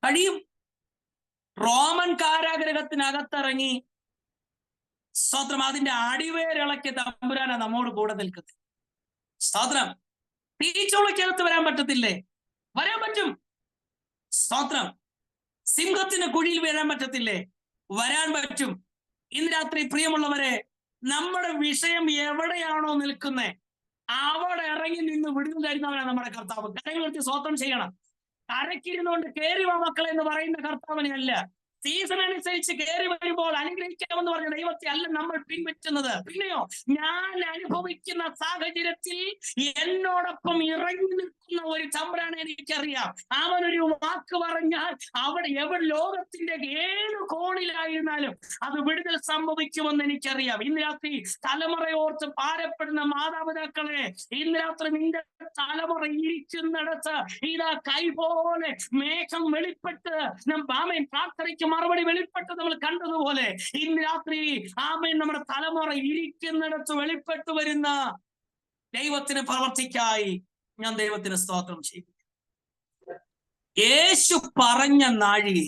കഴിയും. റോമൻ കാരാഗ്രഹത്തിനകത്തിറങ്ങി സ്തോത്രം അതിന്റെ അടിവേരിളക്കിയ തമ്പുരാനാ നമ്മോട് കൂടെ നിൽക്കുന്നത്. സ്തോത്രം. തീച്ചോളക്കകത്ത് വരാൻ പറ്റത്തില്ലേ? വരാൻ പറ്റും. സ്തോത്രം. സിംഹത്തിന് കുഴിയിൽ വീഴാൻ പറ്റത്തില്ലേ? വരാൻ പറ്റും. ഇന്ന് രാത്രി പ്രിയമുള്ളവരെ, നമ്മുടെ വിഷയം എവിടെയാണോ നിൽക്കുന്നത് അവിടെ ഇറങ്ങി നിന്ന് വിടുതൽ തരുന്നവനാണ് നമ്മുടെ കർത്താവ്. കരങ്ങൾ സ്തോത്രം ചെയ്യണം. കരക്കിരുന്നുകൊണ്ട് കേറി വാ മക്കളെ എന്ന് പറയുന്ന കർത്താവിനെ അല്ല, സീസൺ അനുസരിച്ച് കയറി വരുമ്പോൾ അനുഗ്രഹിക്കാമെന്ന് പറഞ്ഞ ദൈവത്തെ അല്ല നമ്മൾ പിൻപറ്റുന്നത്. പിന്നെയോ, ഞാൻ അനുഭവിക്കുന്ന സാഹചര്യത്തിൽ എന്നോടൊപ്പം ഇറങ്ങി നിൽക്കുന്ന ഒരു തമ്പുരാനെ എനിക്കറിയാം. അവനൊരു വാക്ക് പറഞ്ഞാൽ എവിടെ ലോകത്തിന്റെ ഏത് കോണിലായിരുന്നാലും അത് വിടുതൽ സംഭവിക്കുമെന്ന് എനിക്കറിയാം. ഇന്ന് രാത്രി തലമുറയോർത്ത് ഭാരപ്പെടുന്ന മാതാപിതാക്കളെ, ഇന്ന് രാത്രി നിന്റെ തലമുറ ഇരിക്കുന്നിടത്ത് ഇതാ കൈ പോലെ മേഘം വെളിപ്പെട്ട് ആമേൻ പ്രാർത്ഥനയ്ക്ക് മറുപടി വെളിപ്പെട്ട് നമ്മൾ കണ്ടതുപോലെ ഇന്ന് രാത്രി ആമേൻ നമ്മുടെ തലമുറ ഇരിക്കുന്നിടത്ത് വെളിപ്പെട്ടു വരുന്ന ദൈവത്തിന് പ്രവർത്തിക്കായി ഞാൻ ദൈവത്തിന് സ്തോത്രം ചെയ്യും. യേശു പറഞ്ഞ നാഴിക.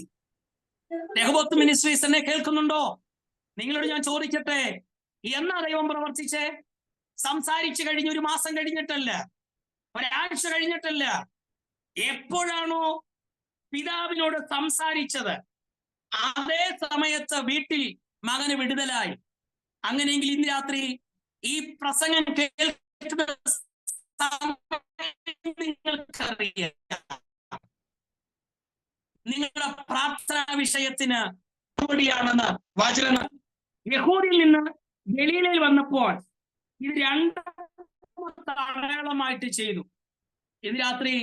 രഹോബോത്ത് മിനിസ്ട്രീസ് എന്നെ കേൾക്കുന്നുണ്ടോ? നിങ്ങളോട് ഞാൻ ചോദിക്കട്ടെ, എന്നാ ദൈവം പ്രവർത്തിച്ചേ? സംസാരിച്ചു കഴിഞ്ഞ 1 മാസം കഴിഞ്ഞിട്ടല്ല, ഒരാഴ്ച കഴിഞ്ഞിട്ടല്ല. എപ്പോഴാണോ പിതാവിനോട് സംസാരിച്ചത് അതേ സമയത്ത് വീട്ടിൽ മകന് വിടുതലായി. അങ്ങനെയെങ്കിൽ ഇന്ന് രാത്രി ഈ പ്രസംഗം കേൾക്കുന്ന നിങ്ങൾക്കറിയാം, നിങ്ങളുടെ പ്രാർത്ഥനാ വിഷയത്തിന് മറുപടിയാണെന്ന് വചനം. യഹൂദിൽ നിന്ന് ഗലീലയിൽ വന്നപ്പോൾ ഇത് 2ാമത്തെ അടയാളമായിട്ട് ചെയ്തു. ഇന്ന് രാത്രി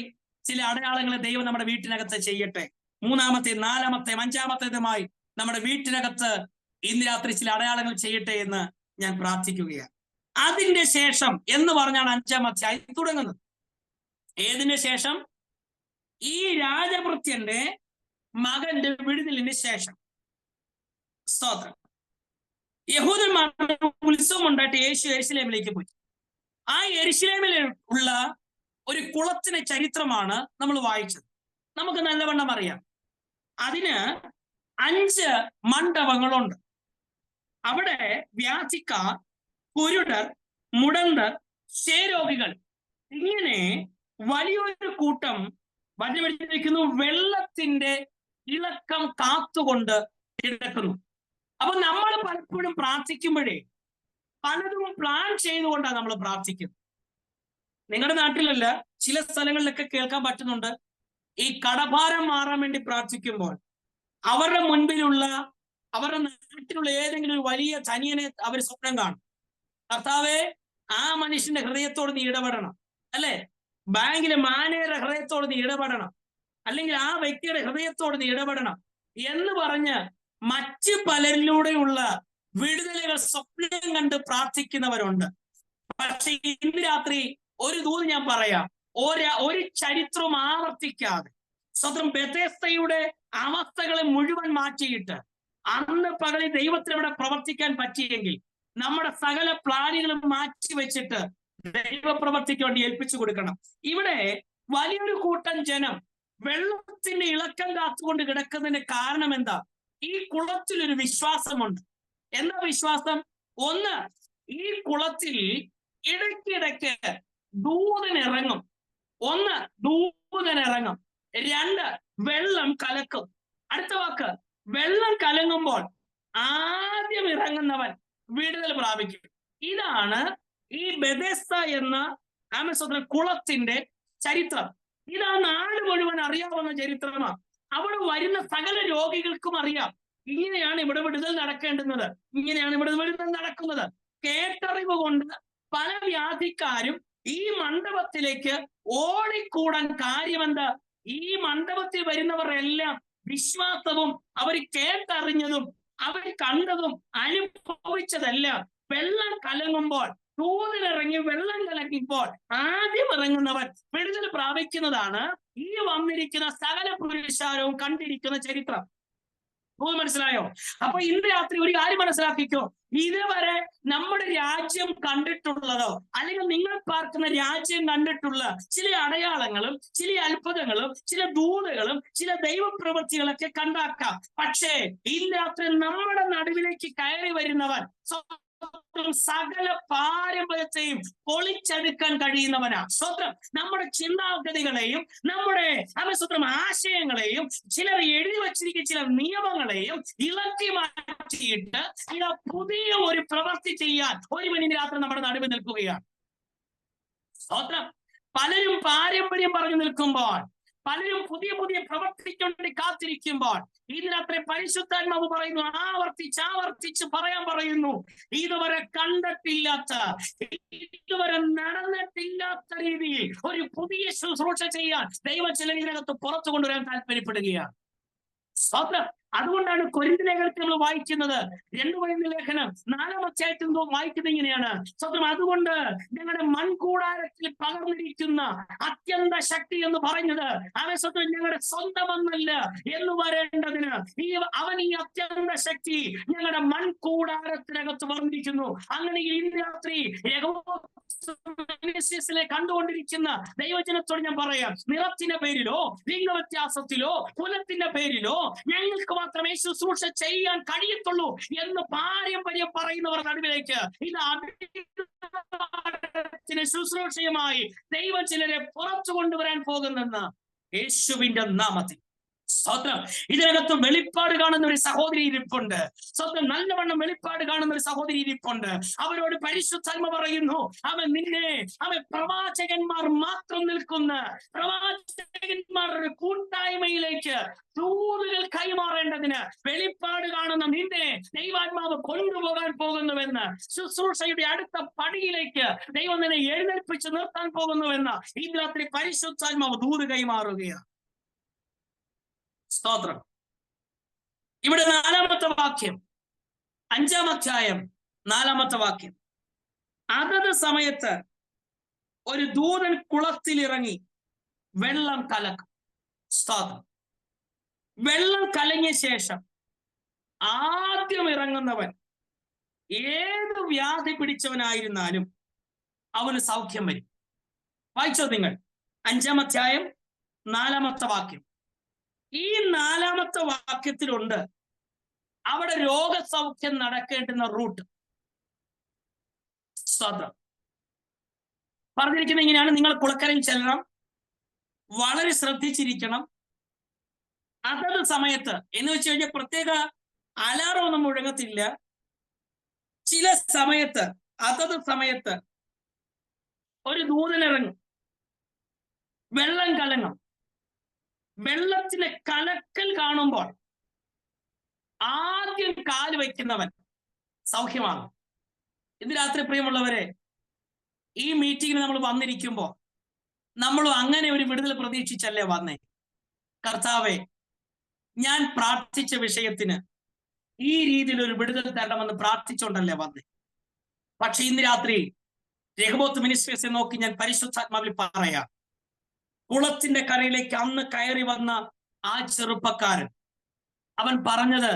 ചില അടയാളങ്ങൾ ദൈവം നമ്മുടെ വീട്ടിനകത്ത് ചെയ്യട്ടെ. 3ാമത്തെ 4ാമത്തെ 5ാമത്തേതുമായി നമ്മുടെ വീട്ടിനകത്ത് ഇന്ന് രാത്രി ചില അടയാളങ്ങൾ ചെയ്യട്ടെ എന്ന് ഞാൻ പ്രാർത്ഥിക്കുകയാണ്. അതിന്റെ ശേഷം എന്ന് പറഞ്ഞാണ് 5ാം അധ്യായം തുടങ്ങുന്നത്. ഏതിന്റെ ശേഷം? ഈ രാജഭൃത്യന്റെ മകന്റെ വിടുതലിന് ശേഷം. സ്തോത്രം. യഹൂദന്മാരുടെ ഉത്സവം ഉണ്ടായിട്ട് യേശു യെരുശലേമിലേക്ക് പോയി. ആ യെരുശലേമിൽ ഉള്ള ഒരു കുളത്തിന്റെ ചരിത്രമാണ് നമ്മൾ വായിച്ചത്. നമുക്ക് നല്ലവണ്ണം അറിയാം. അതിന് 5 മണ്ഡപങ്ങളുണ്ട്. അവിടെ വ്യാധിക്കാർ, കുരുടർ, മുടന്തർ, ക്ഷയരോഗികൾ, ഇങ്ങനെ വലിയൊരു കൂട്ടം വചനമെഴുതിയിരിക്കുന്നു വെള്ളത്തിന്റെ ഇളക്കം കാത്തുകൊണ്ട് കിടക്കുന്നു. അപ്പൊ നമ്മൾ പലപ്പോഴും പ്രാർത്ഥിക്കുമ്പോഴേ പലതും പ്ലാൻ ചെയ്തുകൊണ്ടാണ് നമ്മൾ പ്രാർത്ഥിക്കുന്നത്. നിങ്ങളുടെ നാട്ടിലല്ല, ചില സ്ഥലങ്ങളിലൊക്കെ കേൾക്കാൻ പറ്റുന്നുണ്ട്, ഈ കടഭാരം മാറാൻ വേണ്ടി പ്രാർത്ഥിക്കുമ്പോൾ അവരുടെ മുൻപിലുള്ള അവരുടെ നാട്ടിലുള്ള ഏതെങ്കിലും ഒരു വലിയ ധനിയനെ അവർ സ്വപ്നം കാണും. കർത്താവേ, ആ മനുഷ്യന്റെ ഹൃദയത്തോട് നീ ഇടപെടണം, അല്ലെ? ബാങ്കിലെ മാനേജറുടെ ഹൃദയത്തോട് നീ ഇടപെടണം, അല്ലെങ്കിൽ ആ വ്യക്തിയുടെ ഹൃദയത്തോട് നീ ഇടപെടണം എന്ന് പറഞ്ഞ് മറ്റ് പലരിലൂടെയുള്ള വിടുതലുകൾ സ്വപ്നം കണ്ട് പ്രാർത്ഥിക്കുന്നവരുണ്ട്. പക്ഷെ ഇന്ന് രാത്രി ഒരു ദൂത് ഞാൻ പറയാം, ഒരു ചരിത്രവും ആവർത്തിക്കാതെ സ്വന്തം ബെഥെസ്ദയുടെ അവസ്ഥകളെ മുഴുവൻ മാറ്റിയിട്ട് അന്ന് പകലിൽ ദൈവത്തിന് ഇവിടെ പ്രവർത്തിക്കാൻ പറ്റിയെങ്കിൽ നമ്മുടെ സകല പ്ലാനുകളും മാറ്റി വെച്ചിട്ട് ദൈവപ്രവർത്തിക്ക് വേണ്ടി ഏൽപ്പിച്ചു കൊടുക്കണം. ഇവിടെ വലിയൊരു കൂട്ടം ജനം വെള്ളത്തിന്റെ ഇളക്കം കാത്തുകൊണ്ട് കിടക്കുന്നതിന്റെ കാരണം എന്താ? ഈ കുളത്തിലൊരു വിശ്വാസമുണ്ട്. എന്താ വിശ്വാസം? ഒന്ന്, ഈ കുളത്തിൽ ഇടയ്ക്കിടയ്ക്ക് ദൂതനിറങ്ങും. ഒന്ന്, ദൂതനിറങ്ങും. രണ്ട്, വെള്ളം കലക്കും. അടുത്ത വാക്ക്, വെള്ളം കലങ്ങുമ്പോൾ ആദ്യം ഇറങ്ങുന്നവൻ വിടുതൽ പ്രാപിക്കും. ഇതാണ് ഈ ബെഥെസ്ദ എന്ന ആമേൻ കുളത്തിന്റെ ചരിത്രം. ഇതാ നാട് മുഴുവൻ അറിയാവുന്ന ചരിത്രമാണ്. അവിടെ വരുന്ന സകല രോഗികൾക്കും അറിയാം, ഇങ്ങനെയാണ് ഇവിടെ വിടുതൽ നടക്കേണ്ടുന്നത്, ഇങ്ങനെയാണ് ഇവിടെ വിടുതൽ നടക്കുന്നത്. കേട്ടറിവ് കൊണ്ട് പല വ്യാധിക്കാരും ഈ മണ്ഡപത്തിലേക്ക് ഓടിക്കൂടാൻ കാര്യമെന്താ? ഈ മണ്ഡപത്തിൽ വരുന്നവരെല്ലാം വിശ്വാസവും അവർ കേട്ടറിഞ്ഞതും അവർ കണ്ടതും അനുഭവിച്ചതെല്ലാം വെള്ളം കലങ്ങുമ്പോൾ, ദൂതനിറങ്ങി വെള്ളം കലങ്ങിപ്പോൾ ആദ്യം ഇറങ്ങുന്നവൻ വിടുതൽ പ്രാപിക്കുന്നതാണ് ഈ വന്നിരിക്കുന്ന സകല പുരുഷാരവും കണ്ടിരിക്കുന്ന ചരിത്രം. മനസ്സിലായോ? അപ്പൊ ഇന്ന് രാത്രി ഒരു കാര്യം മനസ്സിലാക്കിക്കോ, ഇതുവരെ നമ്മുടെ രാജ്യം കണ്ടിട്ടുള്ളതോ അല്ലെങ്കിൽ നിങ്ങൾ പാർക്കുന്ന രാജ്യം കണ്ടിട്ടുള്ള ചില അടയാളങ്ങളും ചില അത്ഭുതങ്ങളും ചില ദൂതകളും ചില ദൈവപ്രവൃത്തികളൊക്കെ കണ്ടാക്കാം. പക്ഷേ ഇന്ന് രാത്രി നമ്മുടെ നടുവിലേക്ക് കയറി വരുന്നവൻ സകല പാരമ്പര്യത്തെയും പൊളിച്ചെടുക്കാൻ കഴിയുന്നവനാ. സ്വന്തം നമ്മുടെ ചിന്താഗതികളെയും നമ്മുടെ ആശയങ്ങളെയും ചിലർ എഴുതി വച്ചിരിക്കുന്ന ചില നിയമങ്ങളെയും ഇളക്കി മാറ്റിയിട്ട് പുതിയ ഒരു പ്രവൃത്തി ചെയ്യാൻ ഒരുവൻ രാത്രി നമ്മുടെ നടുവിൽ നിൽക്കുകയാണ്. സ്വന്തം പലരും പാരമ്പര്യം പറഞ്ഞു നിൽക്കുമ്പോൾ, പലരും പുതിയ പുതിയ പ്രവർത്തിക്ക് വേണ്ടി കാത്തിരിക്കുമ്പോൾ ഇതിനത്ര പരിശുദ്ധാത്മാവ് പറയുന്നു, ആവർത്തിച്ച് പറയാൻ പറയുന്നു, ഇതുവരെ കണ്ടിട്ടില്ലാത്ത, ഇതുവരെ നടന്നിട്ടില്ലാത്ത രീതിയിൽ ഒരു പുതിയ ശുശ്രൂഷ ചെയ്യാൻ ദൈവം ചില ഇതിനകത്ത് പുറത്തു കൊണ്ടുവരാൻ താല്പര്യപ്പെടുകയാണ്. അതുകൊണ്ടാണ് കൊരിന്ത്യർ ലേഖനത്തിൽ നമ്മൾ വായിക്കുന്നത്, 2 കൊരിന്ത്യർ ലേഖനം 4-ാം അധ്യായത്തിൽ വായിക്കുന്നത് ഇങ്ങനെയാണ്. അതുകൊണ്ട് ഞങ്ങളുടെ മൺകൂടാരത്തിൽ പകർന്നിരിക്കുന്ന അത്യന്ത ശക്തി എന്ന് പറയുന്നത് ഞങ്ങളുടെ സ്വന്തമെന്നല്ല എന്ന് വരേണ്ടതിന് അവൻ ഈ അത്യന്ത ശക്തി ഞങ്ങളുടെ മൺകൂടാരത്തിനകത്ത് വന്നിരിക്കുന്നു. അങ്ങനെ ഇന്ന് രാത്രി കണ്ടുകൊണ്ടിരിക്കുന്ന ദൈവജനത്തോട് ഞാൻ പറയാം, നിറത്തിന്റെ പേരിലോ ലിംഗവ്യത്യാസത്തിലോ കുലത്തിന്റെ പേരിലോ ഞങ്ങൾക്ക് മാത്രമേ ശുശ്രൂഷ ചെയ്യാൻ കഴിയത്തുള്ളൂ എന്ന് പാരമ്പര്യം പറയുന്നവർ നടുവിലേക്ക് ഇത് ശുശ്രൂഷയുമായി ദൈവം ചിലരെ പുറത്തു കൊണ്ടുവരാൻ പോകുന്നെന്ന് യേശുവിന്റെ നാമത്തിൽ സ്വന്തം. ഇതിനകത്ത് വെളിപ്പാട് കാണുന്ന ഒരു സഹോദരി ഇരിപ്പുണ്ട്. സ്വന്തം നല്ലവണ്ണം വെളിപ്പാട് കാണുന്ന ഒരു സഹോദരി ഇരിപ്പുണ്ട്. അവരോട് പരിശുദ്ധാത്മ പറയുന്നു, അവൻ പ്രവാചകന്മാർ മാത്രം നിൽക്കുന്ന പ്രവാചകന്മാരുടെ കൂട്ടായ്മയിലേക്ക് ദൂതുകൾ കൈമാറേണ്ടതിന് വെളിപ്പാട് കാണുന്ന നിന്നെ ദൈവാത്മാവ് കൊണ്ടുപോകാൻ പോകുന്നുവെന്ന്, ശുശ്രൂഷയുടെ അടുത്ത പടിയിലേക്ക് ദൈവം നിന്നെ എഴുന്നേൽപ്പിച്ച് നിർത്താൻ പോകുന്നുവെന്ന് ഈ രാത്രി പരിശുദ്ധാത്മാവ് ദൂത് കൈമാറുകയാണ്. സ്തോത്രം. ഇവിടെ 4-ാമത്തെ വാക്യം, 5-ാം അധ്യായം 4-ാമത്തെ വാക്യം, അതത് സമയത്ത് ഒരു ദൂതൻ കുളത്തിലിറങ്ങി വെള്ളം കലക്കും. സ്തോത്രം. വെള്ളം കലങ്ങിയ ശേഷം ആദ്യം ഇറങ്ങുന്നവൻ ഏത് വ്യാധി പിടിച്ചവനായിരുന്നാലും അവന് സൗഖ്യം വരും. വായിച്ചോ നിങ്ങൾ 5-ാം അധ്യായം 4-ാമത്തെ വാക്യം. ഈ 4-ാമത്തെ വാക്യത്തിലുണ്ട് അവിടെ രോഗസൗഖ്യം നടക്കേണ്ടുന്ന റൂട്ട്. സ്വതം. പറഞ്ഞിരിക്കുന്നത് ഇങ്ങനെയാണ്: നിങ്ങൾ കുളക്കരയിൽ ചെല്ലണം, വളരെ ശ്രദ്ധിച്ചിരിക്കണം, അതത് സമയത്ത്. എന്ന് വെച്ച് കഴിഞ്ഞാൽ പ്രത്യേക അലാറം ഒന്നും മുഴങ്ങത്തില്ല. ചില സമയത്ത്, അതത് സമയത്ത് ഒരു ദൂതനിറങ്ങും, വെള്ളം കലങ്ങും. വെള്ളത്തിലെ കലക്കൽ കാണുമ്പോൾ ആദ്യം കാല് വയ്ക്കുന്നവൻ സൗഖ്യമാകും. ഇന്ന് രാത്രി പ്രിയമുള്ളവരെ, ഈ മീറ്റിങ്ങിന് നമ്മൾ വന്നിരിക്കുമ്പോൾ നമ്മളും അങ്ങനെ ഒരു വിടുതൽ പ്രതീക്ഷിച്ചല്ലേ വന്നേ? കർത്താവേ, ഞാൻ പ്രാർത്ഥിച്ച വിഷയത്തിന് ഈ രീതിയിൽ ഒരു വിടുതൽ തരണമെന്ന് പ്രാർത്ഥിച്ചുകൊണ്ടല്ലേ വന്നേ. പക്ഷെ ഇന്ന് രാത്രി രഹോബോത്ത് മിനിസ്ട്രീസിനെ നോക്കി ഞാൻ പരിശുദ്ധാത്മാവിൽ പറയാം, കുളത്തിന്റെ കരയിലേക്ക് അന്ന് കയറി വന്ന ആ ചെറുപ്പക്കാരൻ, അവൻ പറഞ്ഞത്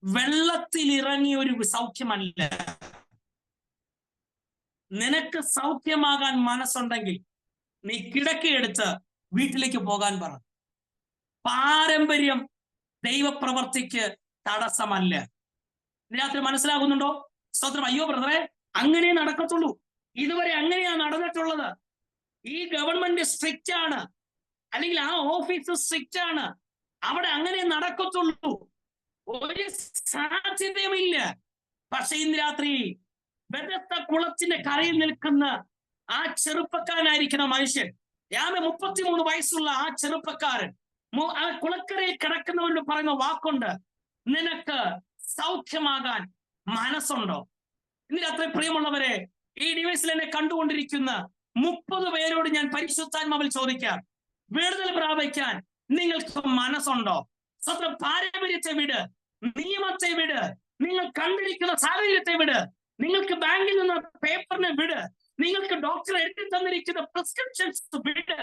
വെള്ളത്തിൽ ഇറങ്ങിയ ഒരു സൗഖ്യമല്ല. നിനക്ക് സൗഖ്യമാകാൻ മനസ്സുണ്ടെങ്കിൽ നീ കിടക്കയെടുത്ത് വീട്ടിലേക്ക് പോകാൻ പറ. പാരമ്പര്യം ദൈവപ്രവർത്തിക്ക് തടസ്സമല്ല. രാത്രി മനസ്സിലാകുന്നുണ്ടോ? സ്തോത്രം. അയ്യോ ബ്രദറെ, അങ്ങനെ നടക്കത്തുള്ളൂ, ഇതുവരെ അങ്ങനെയാ നടന്നിട്ടുള്ളത്, ഈ ഗവൺമെന്റ് സ്ട്രിക്റ്റ് ആണ്, അല്ലെങ്കിൽ ആ ഓഫീസ് സ്ട്രിക്റ്റ് ആണ്, അവിടെ അങ്ങനെ നടക്കത്തുള്ളൂ, ഒരു സാധ്യതയുമില്ല. പക്ഷെ ഇന്ന് രാത്രി ബെഥസ്ദ കുളത്തിന്റെ കരയിൽ നിൽക്കുന്ന ആ ചെറുപ്പക്കാരനായിരിക്കുന്ന മനുഷ്യൻ, 33 വയസ്സുള്ള ആ ചെറുപ്പക്കാരൻ ആ കുളക്കരയിൽ കിടക്കുന്നവരോട് പറയുന്ന വാക്കുണ്ട്: നിനക്ക് സൗഖ്യമാകാൻ മനസ്സുണ്ടോ? ഇന്ന് രാത്രി പ്രിയമുള്ളവരെ, ഈ ഡിവൈസിൽ എന്നെ കണ്ടുകൊണ്ടിരിക്കുന്ന 30 പേരോട് ഞാൻ പരിശുദ്ധാത്മാവിൽ ചോദിക്കാം, വിടുതൽ പ്രാപിക്കാൻ നിങ്ങൾക്ക് മനസ്സുണ്ടോ? സ്വന്തം പാരമ്പര്യത്തെ വിട്, നിയമത്തെ വിട്, നിങ്ങൾ കണ്ടിരിക്കുന്ന സാഹചര്യത്തെ വിട്, നിങ്ങൾക്ക് ബാങ്കിൽ നിന്ന് പേപ്പറിനെ വിട്, നിങ്ങൾക്ക് ഡോക്ടർ എഴുതി തന്നിരിക്കുന്ന പ്രിസ്ക്രിപ്ഷൻസ് വിട്,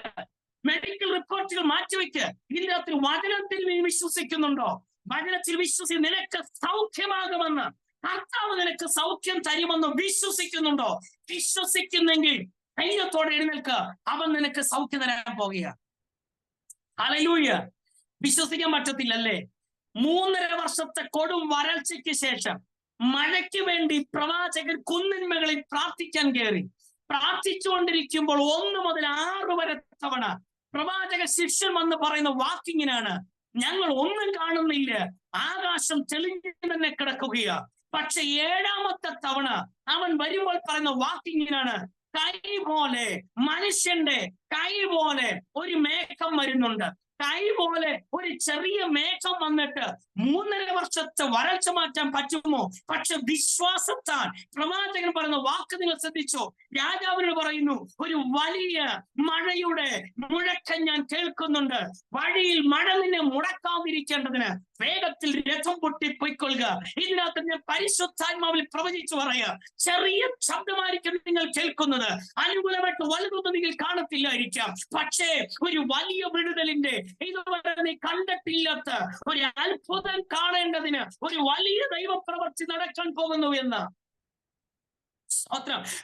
മെഡിക്കൽ റിപ്പോർട്ടുകൾ മാറ്റിവെക്ക്. ഇന്ന് രാത്രി വചനത്തിൽ നീ വിശ്വസിക്കുന്നുണ്ടോ? വചനത്തിൽ വിശ്വസിച്ച് നിനക്ക് സൗഖ്യമാകുമെന്ന്, കർത്താവ് നിനക്ക് സൗഖ്യം തരുമെന്ന് വിശ്വസിക്കുന്നുണ്ടോ? വിശ്വസിക്കുന്നെങ്കിൽ ധൈര്യത്തോടെ എഴുന്നേൽക്ക്, അവൻ നിനക്ക് സൗഖ്യം തരാൻ പോകുക. ഹല്ലേലൂയ. വിശ്വസിക്കാൻ പറ്റത്തില്ലല്ലേ? 3.5 വർഷത്തെ കൊടും വരൾച്ചയ്ക്ക് ശേഷം മഴയ്ക്ക് വേണ്ടി പ്രവാചകൻ കുന്നിന്മകളിൽ പ്രാർത്ഥിക്കാൻ കയറി. പ്രാർത്ഥിച്ചുകൊണ്ടിരിക്കുമ്പോൾ 1 മുതൽ 6 വരെ തവണ പ്രവാചക ശിഷ്യൻ വന്ന് പറയുന്ന വാക്കിങ്ങിനാണ്: ഞങ്ങൾ ഒന്നും കാണുന്നില്ല, ആകാശം തെളിഞ്ഞു തന്നെ കിടക്കുകയാ. പക്ഷെ 7ാമത്തെ തവണ അവൻ വരുമ്പോൾ പറയുന്ന വാക്കിങ്ങിനാണ്: കൈ പോലെ, മനുഷ്യന്റെ കൈ പോലെ ഒരു മേഘം വരുന്നുണ്ട്. കൈ പോലെ ഒരു ചെറിയ മേഘം വന്നിട്ട് 3.5 വർഷത്തെ വരൾച്ച മാറ്റാൻ പറ്റുമോ? പക്ഷെ വിശ്വാസത്താൽ പ്രവാചകൻ പറയുന്ന വാക്ക് നിങ്ങൾ ശ്രദ്ധിച്ചോ? രാജാവിനോട് പറയുന്നു: ഒരു വലിയ മഴയുടെ മുഴക്കം ഞാൻ കേൾക്കുന്നുണ്ട്, വഴിയിൽ മഴ നിന്നെ മുടക്കാതിരിക്കേണ്ടതിന് വേഗത്തിൽ രഥം പൊട്ടി പൊയ്ക്കൊള്ളുക. ഇതിനകത്ത് ഞാൻ പരിശുദ്ധാത്മാവിൽ പ്രവചിച്ചു പറയാം, ചെറിയ ശബ്ദമായിരിക്കും നിങ്ങൾ കേൾക്കുന്നത്, അനുകൂലമായിട്ട് വലുതൊന്നും നിങ്ങൾ കാണത്തില്ലായിരിക്കാം. പക്ഷേ ഒരു വലിയ വിടുതലിന്റെ, ഇതുവരെ നീ കണ്ടിട്ടില്ലാത്ത ഒരു അത്ഭുതം കാണേണ്ടതിന് ഒരു വലിയ ദൈവപ്രവൃത്തി നടക്കാൻ പോകുന്നു എന്ന്.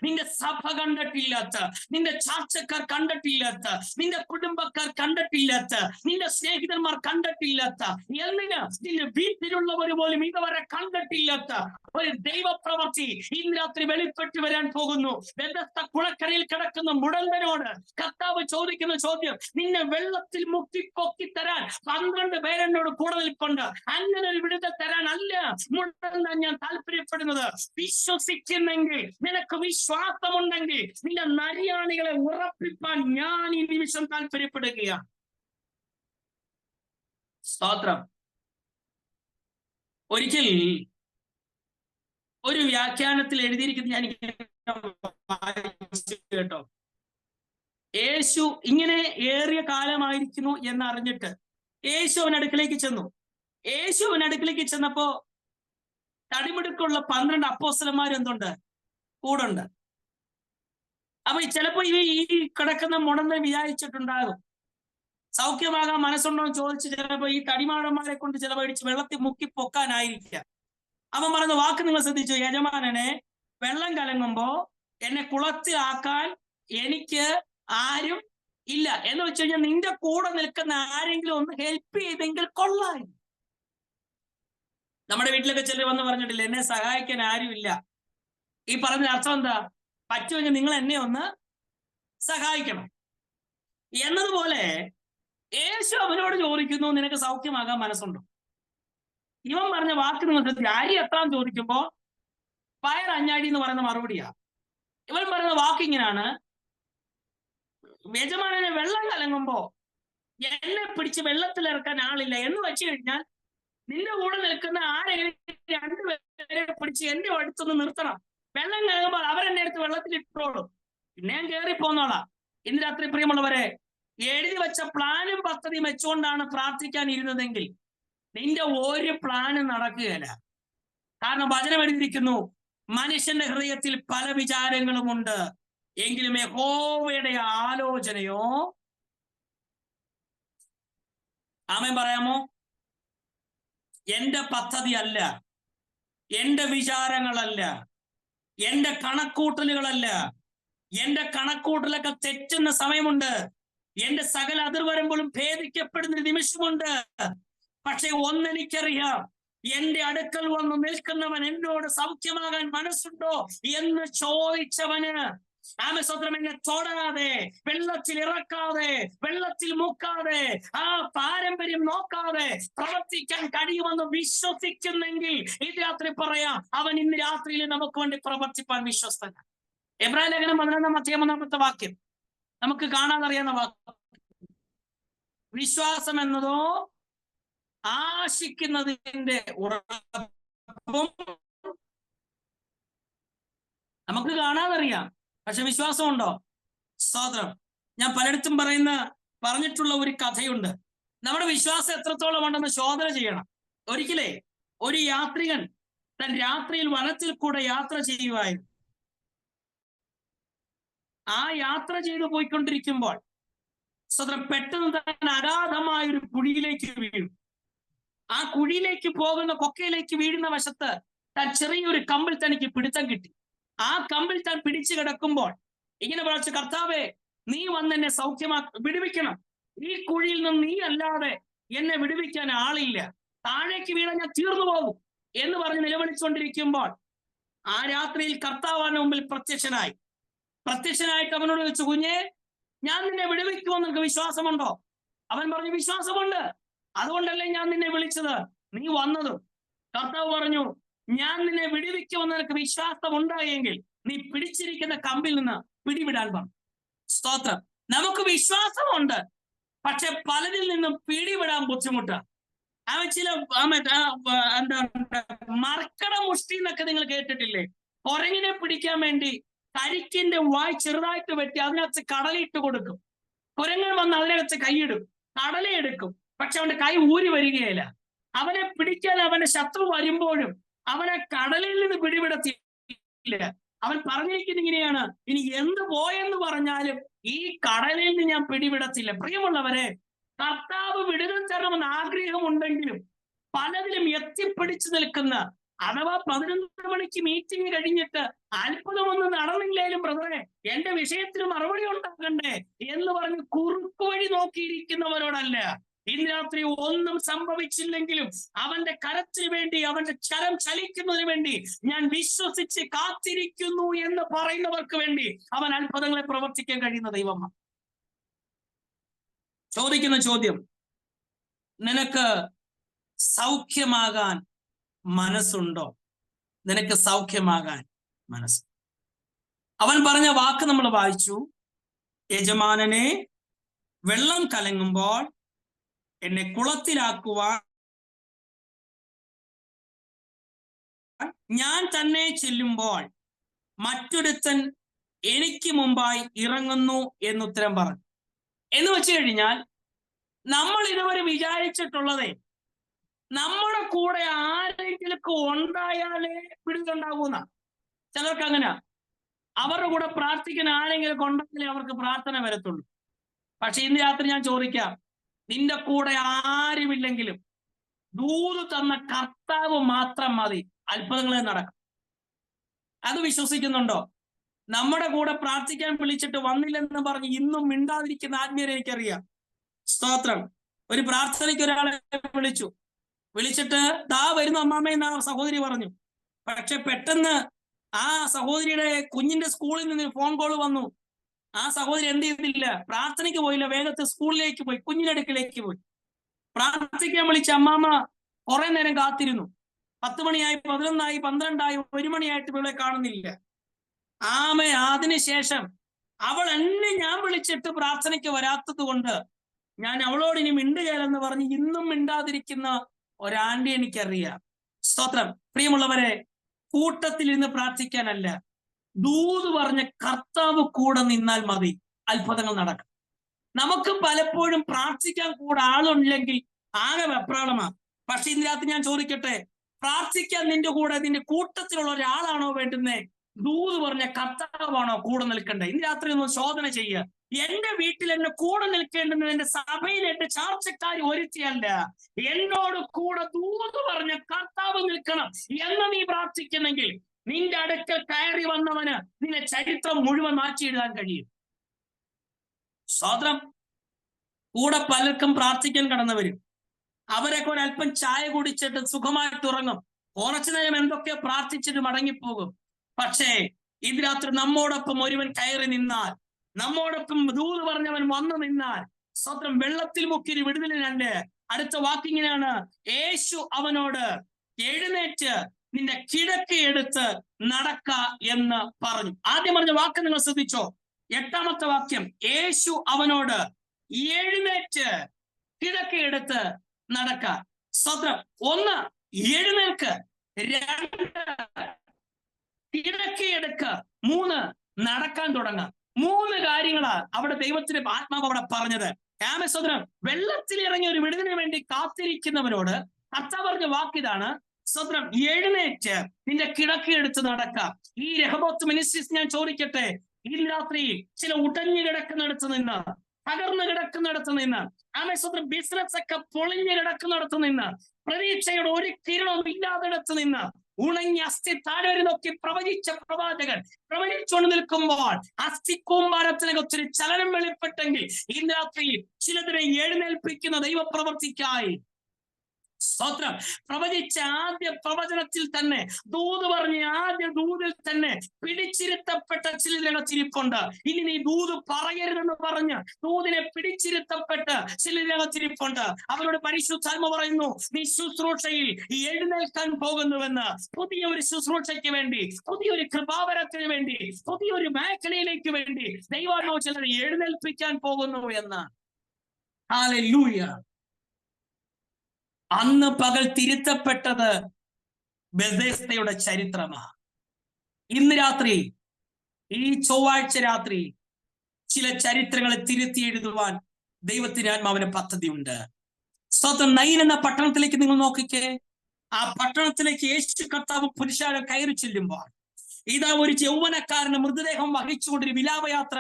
നിന്റെ സഭ കണ്ടിട്ടില്ലാത്ത, നിന്റെ ചാർച്ചക്കാർ കണ്ടിട്ടില്ലാത്ത, നിന്റെ കുടുംബക്കാർ കണ്ടിട്ടില്ലാത്ത, നിന്റെ സ്നേഹിതന്മാർ കണ്ടിട്ടില്ലാത്ത, എന്തിന് നിന്റെ വീട്ടിലുള്ളവർ പോലും ഇതുവരെ കണ്ടിട്ടില്ലാത്ത ഒരു ദൈവപ്രവൃത്തി ഇന്ന് രാത്രി വെളിപ്പെട്ട് വരാൻ പോകുന്നു. ബെഥസ്ദ കുളക്കരയിൽ കിടക്കുന്ന മുടന്തനോട് കർത്താവ് ചോദിക്കുന്ന ചോദ്യം: നിന്നെ വെള്ളത്തിൽ മുക്കി പൊക്കി തരാൻ 12 പേരെന്നോട് കൂടെ നിൽപ്പുണ്ട്, അങ്ങനെ ഒരു വിടുതൽ തരാൻ അല്ല മുടന്ത ഞാൻ താല്പര്യപ്പെടുന്നത്. വിശ്വസിക്കുന്നെങ്കിൽ, നിനക്ക് വിശ്വാസമുണ്ടെങ്കിൽ, നിന്റെ നരിയാണികളെ ഉറപ്പിപ്പാൻ ഞാൻ ഈ നിമിഷം താല്പര്യപ്പെടുകയാണ്. സ്തോത്രം. ഒരിക്കൽ ഒരു വ്യാഖ്യാനത്തിൽ എഴുതിയിരിക്കുന്നത് ഞാൻ കേട്ടോ. യേശു ഇങ്ങനെ ഏറിയ കാലമായിരിക്കുന്നു എന്നറിഞ്ഞിട്ട് യേശു അവൻ അടുക്കിലേക്ക് ചെന്നു. യേശു അവൻ അടുക്കിലേക്ക് ചെന്നപ്പോ തടിമിടുക്കുള്ള 12 അപ്പോസ്തലന്മാർ എന്തുണ്ട്? കൂടുണ്ട്. അപ്പൊ ചിലപ്പോ ഈ കിടക്കുന്ന മുടന്തൻ വിചാരിച്ചിട്ടുണ്ടാകും, സൗഖ്യമാകാൻ മനസ്സുണ്ടോ എന്ന് ചോദിച്ച് ചിലപ്പോ ഈ തടിമാടന്മാരെ കൊണ്ട് ചിലവഴിച്ച് വെള്ളത്തിൽ മുക്കി പൊക്കാനായിരിക്കാം. അവൻ പറയുന്ന വാക്ക് നിങ്ങൾ ശ്രദ്ധിച്ചു: യജമാനനെ, വെള്ളം കലങ്ങുമ്പോ എന്നെ കുളത്തിലാക്കാൻ എനിക്ക് ആരും ഇല്ല. എന്ന് വെച്ച് കഴിഞ്ഞാൽ നിന്റെ കൂടെ നിൽക്കുന്ന ആരെങ്കിലും ഒന്ന് ഹെൽപ്പ് ചെയ്തെങ്കിൽ കൊള്ളാം. നമ്മുടെ വീട്ടിലൊക്കെ ചിലർ വന്ന് പറഞ്ഞിട്ടില്ല, എന്നെ സഹായിക്കാൻ ആരും ഇല്ല. ഈ പറഞ്ഞ അർത്ഥം എന്താ? പറ്റുമെങ്കിൽ നിങ്ങൾ എന്നെ ഒന്ന് സഹായിക്കണം. എന്നതുപോലെ യേശു അവനോട് ചോദിക്കുന്നു, നിനക്ക് സൗഖ്യമാകാൻ മനസ്സുണ്ടോ? ഇവൻ പറഞ്ഞ വാക്ക് നിങ്ങൾ അരി എത്രാന്ന് ചോദിക്കുമ്പോ പയർ അഞ്ഞാടി എന്ന് പറയുന്ന മറുപടിയാ. ഇവൻ പറയുന്ന വാക്ക് ഇങ്ങനെയാണ്, യജമാനനെ വെള്ളം കലങ്ങുമ്പോ എന്നെ പിടിച്ച് വെള്ളത്തിലിറക്കാൻ ആളില്ല എന്ന് വെച്ച് കഴിഞ്ഞാൽ നിന്റെ കൂടെ നിൽക്കുന്ന ആരെങ്കിലും രണ്ടുപേരെ പിടിച്ച് എന്റെ അടുത്തൊന്ന് നിർത്തണം. വെള്ളം കലങ്ങുമ്പോൾ അവരെന്നെ അടുത്ത് വെള്ളത്തിൽ ഇട്ടോളും, പിന്നെ ഞാൻ കയറി പോന്നോളാം. ഇന്ന് രാത്രി പ്രിയമുള്ളവരെ, എഴുതി വെച്ച പ്ലാനും പദ്ധതിയും വെച്ചുകൊണ്ടാണ് പ്രാർത്ഥിക്കാൻ ഇരുന്നതെങ്കിൽ നിന്റെ ഒരു പ്ലാനും നടക്കുകയില്ല. കാരണം വചനം എഴുതിയിരിക്കുന്നു, മനുഷ്യന്റെ ഹൃദയത്തിൽ പല വിചാരങ്ങളുമുണ്ട്, എങ്കിലും യഹോവയുടെ ആലോചനയോ. ആമേൻ പറയാമോ? എന്റെ പദ്ധതി അല്ല, എന്റെ വിചാരങ്ങളല്ല, എന്റെ കണക്കൂട്ടലുകളല്ല. എന്റെ കണക്കൂട്ടലൊക്കെ തെറ്റുന്ന സമയമുണ്ട്. എന്റെ സകല അതിർവരമ്പോഴും ഭേദിക്കപ്പെടുന്ന നിമിഷമുണ്ട്. പക്ഷെ ഒന്നെനിക്കറിയാം, എന്റെ അടുക്കൽ വന്ന് നിൽക്കുന്നവൻ എന്നോട് സൗഖ്യമാകാൻ മനസ്സുണ്ടോ എന്ന് ചോദിച്ചവന് ആമസ്വത്രം എന്നെ തൊടാതെ, വെള്ളത്തിൽ ഇറക്കാതെ, വെള്ളത്തിൽ മുക്കാതെ, ആ പാരമ്പര്യം നോക്കാതെ പ്രവർത്തിക്കാൻ കഴിയുമെന്ന് വിശ്വസിക്കുന്നെങ്കിൽ ഇത് രാത്രി പറയാം, അവൻ ഇന്ന് രാത്രിയിൽ നമുക്ക് വേണ്ടി പ്രവർത്തിപ്പാൻ വിശ്വസ്തനാണ്. എബ്രായ ലേഖനം 11-ാമത്തെ വാക്യം നമുക്ക് കാണാതറിയാവുന്ന വാക്യം. വിശ്വാസം എന്നതോ ആശിക്കുന്നതിന്റെ ഉറപ്പും. നമുക്ക് കാണാതറിയാം, പക്ഷെ വിശ്വാസമുണ്ടോ? സ്തോത്രം. ഞാൻ പലയിടത്തും പറഞ്ഞിട്ടുള്ള ഒരു കഥയുണ്ട്. നമ്മുടെ വിശ്വാസം എത്രത്തോളം ഉണ്ടെന്ന് ശോധന ചെയ്യണം. ഒരിക്കലേ ഒരു യാത്രികൻ തൻ രാത്രിയിൽ വനത്തിൽ കൂടെ യാത്ര ചെയ്യുവായിരുന്നു. ആ യാത്ര ചെയ്തു പോയിക്കൊണ്ടിരിക്കുമ്പോൾ സ്തോത്രം പെട്ടെന്ന് തന്നെ അഗാധമായൊരു കുഴിയിലേക്ക് വീഴും. ആ കുഴിയിലേക്ക് പോകുന്ന കൊക്കയിലേക്ക് വീഴുന്ന വശത്ത് താൻ ചെറിയൊരു കമ്പിൽ തനിക്ക് പിടുത്തം കിട്ടി. ആ കമ്പിൽ താൻ പിടിച്ചു കിടക്കുമ്പോൾ ഇങ്ങനെ വിളിച്ചു, കർത്താവേ, നീ വന്ന് എന്നെ വിടുവിക്കണം. ഈ കുഴിയിൽ നിന്ന് നീ അല്ലാതെ എന്നെ വിടുവിക്കാൻ ആളില്ല, താഴേക്ക് വീണ ഞാൻ തീർന്നു പോകും എന്ന് പറഞ്ഞ് നിലവിളിച്ചുകൊണ്ടിരിക്കുമ്പോൾ ആ രാത്രിയിൽ കർത്താവ് അവന്റെ മുമ്പിൽ പ്രത്യക്ഷനായിട്ട് അവനോട് ചോദിച്ചു, കുഞ്ഞേ, ഞാൻ നിന്നെ വിടുവിക്കുമെന്ന് നിനക്ക് വിശ്വാസമുണ്ടോ? അവൻ പറഞ്ഞു, വിശ്വാസമുണ്ട്, അതുകൊണ്ടല്ലേ ഞാൻ നിന്നെ വിളിച്ചത്, നീ വന്നതും. കർത്താവ് പറഞ്ഞു, ഞാൻ നിന്നെ വിടുവിക്കുമെന്ന് നിനക്ക് വിശ്വാസം ഉണ്ടായെങ്കിൽ നീ പിടിച്ചിരിക്കുന്ന കമ്പിൽ നിന്ന് പിടിവിടാൻ പറഞ്ഞു. സ്തോത്രം. നമുക്ക് വിശ്വാസമുണ്ട്, പക്ഷെ പലതിൽ നിന്നും പിടിവിടാൻ ബുദ്ധിമുട്ടാണ്. അവൻ ചില എന്താ മർക്കട മുഷ്ടി എന്നൊക്കെ നിങ്ങൾ കേട്ടിട്ടില്ലേ? കുരങ്ങിനെ പിടിക്കാൻ വേണ്ടി കരിക്കിന്റെ വായ് ചെറുതായിട്ട് വെട്ടി അതിനകത്ത് കടലയിട്ട് കൊടുക്കും. കുരങ്ങൻ വന്ന് അതിനകത്ത് കൈയിടും, കടലയെടുക്കും, പക്ഷെ അവന്റെ കൈ ഊരി വരികയില്ല. അവനെ പിടിക്കാൻ അവന്റെ ശത്രു വരുമ്പോഴും അവനെ കടലിൽ നിന്ന് പിടിവിടത്തില്ല. അവൻ പറഞ്ഞിരിക്കുന്ന ഇങ്ങനെയാണ്, ഇനി എന്ത് പോയെന്ന് പറഞ്ഞാലും ഈ കടലിൽ നിന്ന് ഞാൻ പിടിവിടത്തില്ല. പ്രിയമുള്ളവരെ, കർത്താവ് വിടുതൽ തരണമെന്ന് ആഗ്രഹമുണ്ടെങ്കിലും പലതിലും എത്തിപ്പിടിച്ചു നിൽക്കുന്ന, അഥവാ 11 മണിക്ക് മീറ്റിംഗ് കഴിഞ്ഞിട്ട് അത്ഭുതമൊന്നും നടന്നില്ലേലും ബ്രദറെ എന്റെ വിഷയത്തിന് മറുപടി ഉണ്ടാകണ്ടേ എന്ന് പറഞ്ഞ് കുറുക്കു വഴി നോക്കിയിരിക്കുന്നവരോടല്ല. ഇന്ന് രാത്രി ഒന്നും സംഭവിച്ചില്ലെങ്കിലും അവന്റെ കരത്തിന് വേണ്ടി, അവന്റെ കരം ചലിക്കുന്നതിന് വേണ്ടി ഞാൻ വിശ്വസിച്ച് കാത്തിരിക്കുന്നു എന്ന് പറയുന്നവർക്ക് വേണ്ടി അവൻ അത്ഭുതങ്ങളെ പ്രവർത്തിക്കാൻ കഴിയുന്ന ദൈവമാണ്. ചോദിക്കുന്ന ചോദ്യം, നിനക്ക് സൗഖ്യമാകാൻ മനസ്സുണ്ടോ? നിനക്ക് സൗഖ്യമാകാൻ മനസ്സ്. അവൻ പറഞ്ഞ വാക്ക് നമ്മൾ വായിച്ചു, യജമാനനെ വെള്ളം കലങ്ങുമ്പോൾ എന്നെ കുളത്തിലാക്കുവാൻ ഞാൻ തന്നെ ചെല്ലുമ്പോൾ മറ്റൊരുത്തൻ എനിക്ക് മുമ്പായി ഇറങ്ങുന്നു എന്നുത്തരം പറഞ്ഞു. എന്ന് വെച്ച് കഴിഞ്ഞാൽ നമ്മൾ ഇതുവരെ വിചാരിച്ചിട്ടുള്ളതേ നമ്മുടെ കൂടെ ആരെങ്കിലും ഉണ്ടായാലേ പിടിച്ചുണ്ടാകുന്ന. ചിലർക്ക് അങ്ങനെ, അവരുടെ കൂടെ പ്രാർത്ഥിക്കുന്ന ആരെങ്കിലും ഉണ്ടെങ്കിലേ അവർക്ക് പ്രാർത്ഥന വരത്തുള്ളൂ. പക്ഷെ ഇന്ന് രാത്രി ഞാൻ ചോദിക്കാം, നിന്റെ കൂടെ ആരുമില്ലെങ്കിലും ദൂത് തന്ന കർത്താവ് മാത്രം മതി, അത്ഭുതങ്ങളെ നടക്കും. അത് വിശ്വസിക്കുന്നുണ്ടോ? നമ്മുടെ കൂടെ പ്രാർത്ഥിക്കാൻ വിളിച്ചിട്ട് വന്നില്ലെന്ന് പറഞ്ഞ് ഇന്നും മിണ്ടാതിരിക്കുന്ന ആത്മീയരെ എനിക്കറിയാം. സ്തോത്രം. ഒരു പ്രാർത്ഥനയ്ക്ക് ഒരാളെ വിളിച്ചിട്ട് ദാ വരുന്നു അമ്മാമ്മയെന്ന് ആ സഹോദരി പറഞ്ഞു. പക്ഷെ പെട്ടെന്ന് ആ സഹോദരിയുടെ കുഞ്ഞിന്റെ സ്കൂളിൽ നിന്ന് ഫോൺ കോൾ വന്നു, ആ സഹോദരി എന്ത് ചെയ്തില്ല? പ്രാർത്ഥനയ്ക്ക് പോയില്ല, വേഗത്തിൽ സ്കൂളിലേക്ക് പോയി, കുഞ്ഞിന്റെ അടുക്കിലേക്ക് പോയി. പ്രാർത്ഥിക്കാൻ വിളിച്ച അമ്മാമ്മ കുറെ നേരം കാത്തിരുന്നു. 10 മണിയായി, 11 12 1 മണിയായിട്ട് ഇവളെ കാണുന്നില്ല. അതിനുശേഷം അവൾ എന്നെ ഞാൻ വിളിച്ചിട്ട് പ്രാർത്ഥനയ്ക്ക് വരാത്തത് കൊണ്ട് ഞാൻ അവളോട് ഇനി മിണ്ടുകയില്ലെന്ന് പറഞ്ഞ് ഇന്നും മിണ്ടാതിരിക്കുന്ന ഒരാന്റി എനിക്കറിയാം. സ്തോത്രം. പ്രിയമുള്ളവരെ, കൂട്ടത്തിൽ ഇരുന്ന് പ്രാർത്ഥിക്കാനല്ല, ദൂത് പറഞ്ഞ കർത്താവ് കൂടെ നിന്നാൽ മതി, അത്ഭുതങ്ങൾ നടക്കും. നമുക്ക് പലപ്പോഴും പ്രാർത്ഥിക്കാൻ കൂടെ ആളുണ്ടെങ്കിൽ ആകെ വെപ്രാളമാണ്. പക്ഷെ ഇതിനകത്ത് ഞാൻ ചോദിക്കട്ടെ, പ്രാർത്ഥിക്കാൻ നിന്റെ കൂടെ നിന്റെ കൂട്ടത്തിലുള്ള ഒരാളാണോ വേണ്ടുന്നേ? ദൂത് പറഞ്ഞ കർത്താവാണോ കൂടെ നിൽക്കേണ്ടത്? ഇന്ന് രാത്രി ഒന്ന് ശോധന ചെയ്യുക. എന്റെ വീട്ടിൽ എന്നെ കൂടെ നിൽക്കേണ്ടുന്നത് എന്റെ സഭയിൽ എന്റെ ചാർച്ചക്കാർ ഒരുത്തിയല്ല, എന്നോട് കൂടെ ദൂത് പറഞ്ഞ കർത്താവ് നിൽക്കണം എന്ന് നീ പ്രാർത്ഥിക്കുന്നെങ്കിൽ നിന്റെ അടുക്കൽ കയറി വന്നവന് നിന്റെ ചരിത്രം മുഴുവൻ മാറ്റിയിടാൻ കഴിയും. സ്വതന്ത്രം. കൂടെ പലർക്കും പ്രാർത്ഥിക്കാൻ കടന്നു വരും. അവരൊക്കെ ഒരല്പം ചായ കുടിച്ചിട്ട് സുഖമായിട്ട് ഉറങ്ങും. കുറച്ചു നേരം എന്തൊക്കെ പ്രാർത്ഥിച്ചിട്ട് മടങ്ങിപ്പോകും. പക്ഷേ ഇത് രാത്രി നമ്മോടൊപ്പം ഒരുവൻ കയറി നിന്നാൽ, നമ്മോടൊപ്പം ദൂത് പറഞ്ഞവൻ വന്നു നിന്നാൽ, സ്വതന്ത്രം, വെള്ളത്തിൽ മുക്കിരി വിടുതലിനുണ്ട്. അടുത്ത വാക്കിങ്ങനെയാണ്, യേശു അവനോട് എഴുന്നേറ്റ് നിന്റെ കിടക്ക എടുത്ത് നടക്ക എന്ന് പറഞ്ഞു. ആദ്യം പറഞ്ഞ വാക്ക് നിങ്ങൾ ശ്രദ്ധിച്ചോ? 8ാമത്തെ വാക്യം, യേശു അവനോട് എഴുന്നേറ്റ് കിടക്ക എടുത്ത് നടക്ക. സ്വതന്ത്രം. 1, എഴുന്നേൽക്ക്. 2, കിടക്കയെടുക്ക. 3, നടക്കാൻ തുടങ്ങാം. 3 കാര്യങ്ങളാണ് അവിടെ ദൈവത്തിന്റെ ആത്മാവ് അവിടെ പറഞ്ഞത്. സ്വതന്ത്രം. വെള്ളത്തിൽ ഇറങ്ങിയ ഒരു വിടുതലിന് വേണ്ടി കാത്തിരിക്കുന്നവരോട് കർത്താവ് പറഞ്ഞ വാക്കിതാണ്, സ്വതന്ത്രം, എഴുന്നേറ്റ് നിന്റെ കിടക്കയെടുത്ത് നടക്കാം. ഈ രഹബോത്ത് മിനിസ്ട്രീസ് ഞാൻ ചോദിക്കട്ടെ, ഈ രാത്രി ചില ഉടഞ്ഞു കിടക്കുന്നിടത്ത് നിന്ന്, തകർന്നു കിടക്കുന്നിടത്ത് നിന്ന്, സ്വതന്ത്രം, ബിസിനസ് ഒക്കെ പൊളിഞ്ഞു കിടക്കുന്നിടത്ത് നിന്ന്, പ്രതീക്ഷയുടെ ഒരു കിരണവും ഇല്ലാത്തിടത്ത് നിന്ന്, ഉണങ്ങി അസ്ഥി താഴെ നോക്കി പ്രവചിച്ച പ്രവാചകൻ പ്രവചിച്ചുകൊണ്ട് നിൽക്കുമ്പോൾ അസ്ഥിക്കൂമ്പാരത്തിനകത്തൊരു ചലനം വെളിപ്പെട്ടെങ്കിൽ ഇന്ന് രാത്രി ചിലതിനെ എഴുന്നേൽപ്പിക്കുന്ന ദൈവപ്രവർത്തിക്കായി സ്തോത്രം. പ്രവചിച്ച ആദ്യ പ്രവചനത്തിൽ തന്നെ, ദൂത് പറഞ്ഞ ആദ്യ ദൂതിൽ തന്നെ പിടിച്ചിരുത്തപ്പെട്ട ചിലതിനകത്തിരിപ്പുണ്ട്. ഇനി നീ ദൂത് പറയരുതെന്ന് പറഞ്ഞ് ദൂതിനെ പിടിച്ചിരുത്തപ്പെട്ട് ചിലതിനകത്തിരിപ്പുണ്ട്. അവരോട് പരിശുദ്ധാത്മ പറയുന്നു, നീ ശുശ്രൂഷയിൽ എഴുന്നേൽക്കാൻ പോകുന്നുവെന്ന്. പുതിയ ഒരു ശുശ്രൂഷയ്ക്ക് വേണ്ടി, പുതിയൊരു കൃപാവരത്തിന് വേണ്ടി, പുതിയൊരു മേഖലയിലേക്ക് വേണ്ടി ദൈവാത്മാവ് ചിലരെ എഴുന്നേൽപ്പിക്കാൻ പോകുന്നു എന്ന്. ഹല്ലേലൂയ. അന്ന് പകൽ തിരുത്തപ്പെട്ടത് ബെഥെസ്ദയുടെ ചരിത്രമാണ്. ഇന്ന് രാത്രി, ഈ ചൊവ്വാഴ്ച രാത്രി, ചില ചരിത്രങ്ങളെ തിരുത്തി എഴുതുവാൻ ദൈവത്തിന് ആത്മാവിന് പദ്ധതിയുണ്ട്. സ്വതം. നൈൻ എന്ന പട്ടണത്തിലേക്ക് നിങ്ങൾ നോക്കിക്കേ. ആ പട്ടണത്തിലേക്ക് യേശു കർത്താവ് പുരുഷാരം കയറി ചെല്ലുമ്പോൾ ഇതാ ഒരു യൗവനക്കാരന് മൃതദേഹം വഹിച്ചുകൊണ്ടൊരു വിലാപയാത്ര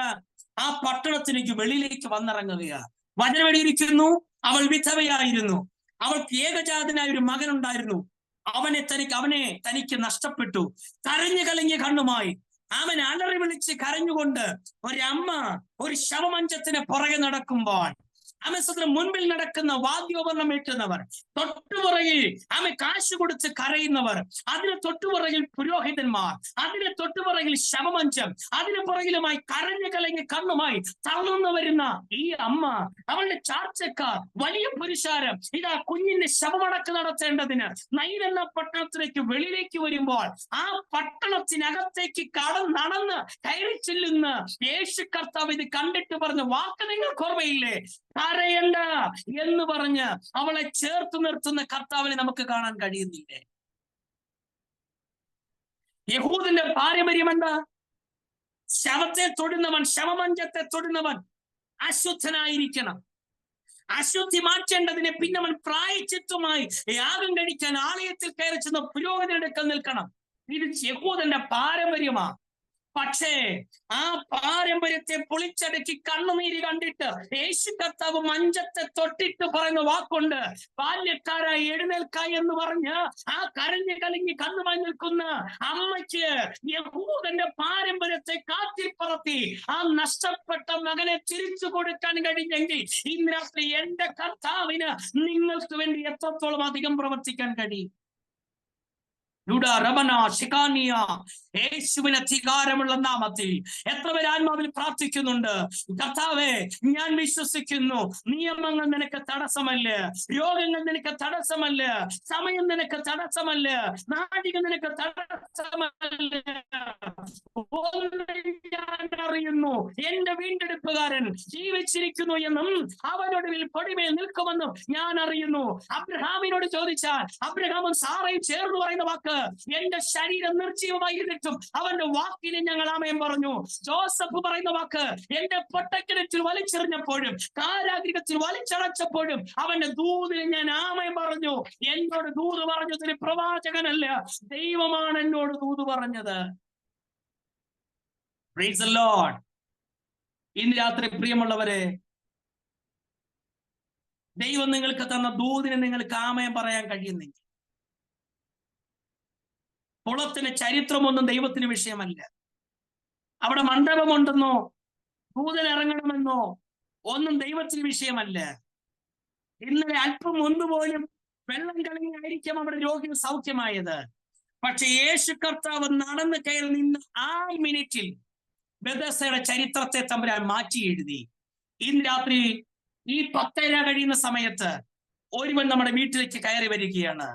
ആ പട്ടണത്തിലേക്ക് വെളിയിലേക്ക് വന്നിറങ്ങുകയാണ്. വചനം എഴുതിയിരിക്കുന്നു, അവൾ വിധവയായിരുന്നു, അവൾക്ക് ഏകജാതനായ ഒരു മകനുണ്ടായിരുന്നു, അവനെ തനിക്ക് നഷ്ടപ്പെട്ടു. കരഞ്ഞു കലങ്ങിയ കണ്ണുമായി അവൻ അലറി വിളിച്ച് കരഞ്ഞുകൊണ്ട് ഒരമ്മ ഒരു ശവമഞ്ചത്തിന് പുറകെ നടക്കുമ്പോൾ മുൻപിൽ നടക്കുന്ന വാദ്യോപകരണം ഏറ്റുന്നവർ, തൊട്ടുപുറകിൽ കാശ് കൊടുത്ത് കരയുന്നവർ, അതിന് തൊട്ടുപുറകിൽ പുരോഹിതന്മാർ, അതിന് തൊട്ടുപുറകിൽ ശവമഞ്ചം, അതിന് പുറകിലുമായി കരഞ്ഞു കലങ്ങി കണ്ണുമായി തളർന്നു വരുന്ന ഈ അമ്മ, അവളുടെ ചാർച്ചക്കാർ, വലിയ പുരുഷാരം ഇതാ കുഞ്ഞിന്റെ ശവമടക്ക് നടത്തേണ്ടതിന് നൈൻ എന്ന പട്ടണത്തിലേക്ക് വെളിയിലേക്ക് വരുമ്പോൾ ആ പട്ടണത്തിനകത്തേക്ക് നടന്ന് കയറി ചെല്ലുന്ന യേശു കർത്താവ് ഇത് കണ്ടിട്ട് പറഞ്ഞ വാക്ക് നിങ്ങൾക്ക് ഓർമ്മയില്ലേ? കരയണ്ട എന്ന് പറഞ്ഞ് അവളെ ചേർത്ത് നിർത്തുന്ന കർത്താവിനെ നമുക്ക് കാണാൻ കഴിയുന്നില്ലേ? യഹൂദിന്റെ പാരമ്പര്യം എന്താ? ശവത്തെ തൊടുന്നവൻ, ശവമഞ്ചത്തെ തൊടുന്നവൻ അശുദ്ധനായിരിക്കണം. അശുദ്ധി മാറ്റേണ്ടതിനെ പിന്നെ അവൻ പ്രായച്ചിത്തമായി യാഗം കഴിക്കാൻ ആലയത്തിൽ കയറി ചെന്ന് പുരോഹിതനെടുക്കൽ നിൽക്കണം. ഇത് യഹൂദന്റെ പാരമ്പര്യമാണ്. പക്ഷേ ആ പാരമ്പര്യത്തെ പൊളിച്ചടക്കി കണ്ണുനീര് കണ്ടിട്ട് യേശു കർത്താവ് മഞ്ചത്തെ തൊട്ടിട്ട് പറയുന്ന വാക്കുണ്ട്, ബാല്യക്കാരായി എഴുന്നേൽക്കായി എന്ന് പറഞ്ഞ് ആ കരഞ്ഞു കലങ്ങി കണ്ണുമായി നിൽക്കുന്ന അമ്മയ്ക്ക് യഹൂദന്റെ പാരമ്പര്യത്തെ കാറ്റിപ്പറത്തി ആ നഷ്ടപ്പെട്ട മകനെ തിരിച്ചു കൊടുക്കാൻ കഴിഞ്ഞെങ്കിൽ ഇന്ന് രാത്രി എന്റെ കർത്താവിന് നിങ്ങൾക്ക് വേണ്ടി എത്രത്തോളം അധികം പ്രവർത്തിക്കാൻ കഴിയും. യേശുവിന് അധികാരമുള്ള നാമത്തിൽ എത്ര പേര് ആത്മാവിൽ പ്രാർത്ഥിക്കുന്നുണ്ട്? കർത്താവേ, ഞാൻ വിശ്വസിക്കുന്നു, നിയമങ്ങൾ നിനക്ക് തടസ്സമല്ല, രോഗങ്ങൾ നിനക്ക് തടസ്സമല്ല, സമയം നിനക്ക് തടസ്സമല്ല, നാഴിക നിനക്ക് തടസ്സമല്ല. ഞാൻ അറിയുന്നു, എന്റെ വീണ്ടെടുപ്പുകാരൻ ജീവിച്ചിരിക്കുന്നു എന്നും അവനൊടുവിൽ പൊടിമേൽ നിൽക്കുമെന്നും ഞാൻ അറിയുന്നു. അബ്രഹാമിനോട് ചോദിച്ചാൽ അബ്രഹാമും സാറയും ചേർന്ന് പറയുന്ന വാക്ക്, എന്റെ ശരീരം നിർജീവമായിരുന്നിട്ടും അവന്റെ വാക്കിന് ഞങ്ങൾ ആമേൻ പറഞ്ഞു. ജോസഫ് പറയുന്ന വാക്ക്, എന്റെ പൊട്ടക്കിണറ്റിൽ വലിച്ചെറിഞ്ഞപ്പോഴും കാരാഗൃഹത്തിൽ വലിച്ചടച്ചപ്പോഴും അവന്റെ ദൂതിന് ഞാൻ ആമേൻ പറഞ്ഞു. എന്നോട് ദൂത് പറഞ്ഞതിന് പ്രവാചകനല്ല, ദൈവമാണ് എന്നോട് ദൂത് പറഞ്ഞത്. Praise the Lord. ഇന്ന് രാത്രി പ്രിയമുള്ളവരെ, ദൈവം നിങ്ങൾക്ക് തന്ന ദൂതിന് നിങ്ങൾക്ക് ആമേൻ പറയാൻ കഴിയുന്നെങ്കിൽ, കുളത്തിന് ചരിത്രമൊന്നും ദൈവത്തിന് വിഷയമല്ല. അവിടെ മണ്ഡപമുണ്ടെന്നോ ദൂതൻ ഇറങ്ങണമെന്നോ ഒന്നും ദൈവത്തിന് വിഷയമല്ല. ഇന്നലെ അല്പം ഒന്നുപോലും വെള്ളം കലങ്ങിയായിരിക്കാം അവിടെ രോഗികൾ സൗഖ്യമായത്. പക്ഷെ യേശു കർത്താവ് നടന്നു കയറി നിന്ന് ആ മിനിറ്റിൽ ബെഥസ്ദയുടെ ചരിത്രത്തെ തമ്പുരാൻ മാറ്റി എഴുതി. ഇന്ന് രാത്രി ഈ 10:30 കഴിയുന്ന സമയത്ത് ഒരുവൻ നമ്മുടെ വീട്ടിലേക്ക് കയറി വരികയാണ്.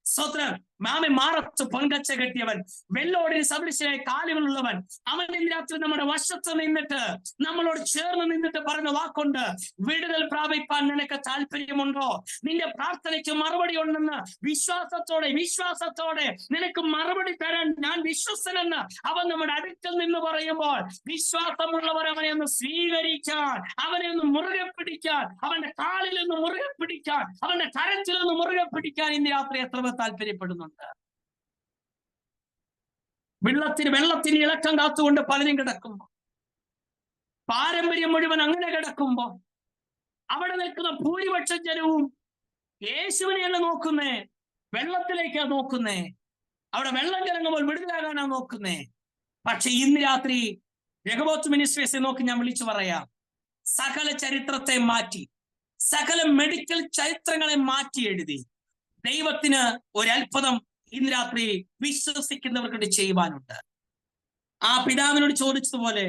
സ്വത്രം മാമെ മാറത്ത് പൊൻകച്ച കെട്ടിയവൻ, വെള്ളോടിന് സദൃശനായ കാലുകളുള്ളവൻ, അവൻ ഇന്ന് രാത്രി നമ്മുടെ വശത്ത് നിന്നിട്ട് നമ്മളോട് ചേർന്ന് നിന്നിട്ട് പറയുന്ന വാക്കുണ്ട്, വിടുതൽ പ്രാപിപ്പാൻ നിനക്ക് താല്പര്യമുണ്ടോ? നിന്റെ പ്രാർത്ഥനയ്ക്ക് മറുപടി ഉണ്ടെന്ന് വിശ്വാസത്തോടെ നിനക്ക് മറുപടി തരാൻ ഞാൻ വിശ്വസ്തനെന്ന് അവൻ നമ്മുടെ അടുക്കൽ നിന്ന് പറയുമ്പോൾ, വിശ്വാസമുള്ളവർ അവനെ ഒന്ന് സ്വീകരിക്കാൻ, അവനെ ഒന്ന് മുറുകെ പിടിക്കാൻ, അവന്റെ കാലിൽ നിന്ന് മുറുകെ പിടിക്കാൻ, അവന്റെ കരത്തിൽ നിന്ന് മുറുകെ പിടിക്കാൻ ഇന്ന് രാത്രി എത്ര താല്പര്യപ്പെടുന്നുണ്ട്. വെള്ളത്തിന് ഇളക്കം കാത്തുകൊണ്ട് പലരും കിടക്കുമ്പോ, പാരമ്പര്യം മുഴുവൻ അങ്ങനെ കിടക്കുമ്പോ, അവിടെ നിൽക്കുന്ന ഭൂരിപക്ഷ ജനവും യേശുവിനെയല്ല നോക്കുന്നേ, വെള്ളത്തിലേക്കാ നോക്കുന്നേ. അവിടെ വെള്ളം കിറങ്ങുമ്പോൾ വിടുതലാകാനാ നോക്കുന്നേ. പക്ഷെ ഇന്ന് രാത്രി രഹോബോത്ത് മിനിസ്ട്രീസിനെ നോക്കി ഞാൻ വിളിച്ചു പറയാം, സകല ചരിത്രത്തെ മാറ്റി, സകല മെഡിക്കൽ ചരിത്രങ്ങളെ മാറ്റി എഴുതി ദൈവത്തിന് ഒരത്ഭുതം ഇന്ന് രാത്രി വിശ്വസിക്കുന്നവർക്കിട്ട് ചെയ്യുവാനുണ്ട്. ആ പിതാവിനോട് ചോദിച്ചതുപോലെ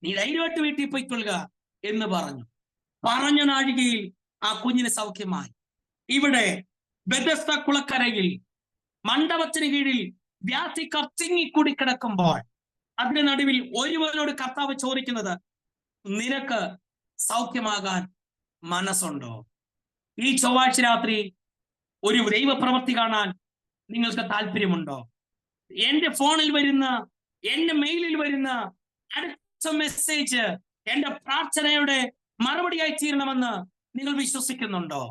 നീ ധൈര്യമായിട്ട് വീട്ടിൽ പോയിക്കൊള്ളുക എന്ന് പറഞ്ഞ നാഴികയിൽ ആ കുഞ്ഞിന് സൗഖ്യമായി. ഇവിടെ ബെഥസ്ദ കുളക്കരയിൽ മണ്ഡപത്തിന് കീഴിൽ വ്യാധിക്കാർ തിങ്ങിക്കൂടി കിടക്കുമ്പോൾ അതിന്റെ നടുവിൽ ഒരുവനോട് കർത്താവ് ചോദിക്കുന്നത്, നിനക്ക് സൗഖ്യമാകാൻ മനസ്സുണ്ടോ? ഈ ചൊവ്വാഴ്ച രാത്രി ഒരു ദൈവപ്രവൃത്തി കാണാൻ നിങ്ങൾക്ക് താല്പര്യമുണ്ടോ? എന്റെ ഫോണിൽ വരുന്ന, എന്റെ മെയിലിൽ വരുന്ന അടുത്ത മെസ്സേജ് എന്റെ പ്രാർത്ഥനയുടെ മറുപടിയായി തീരണമെന്ന് നിങ്ങൾ വിശ്വസിക്കുന്നുണ്ടോ?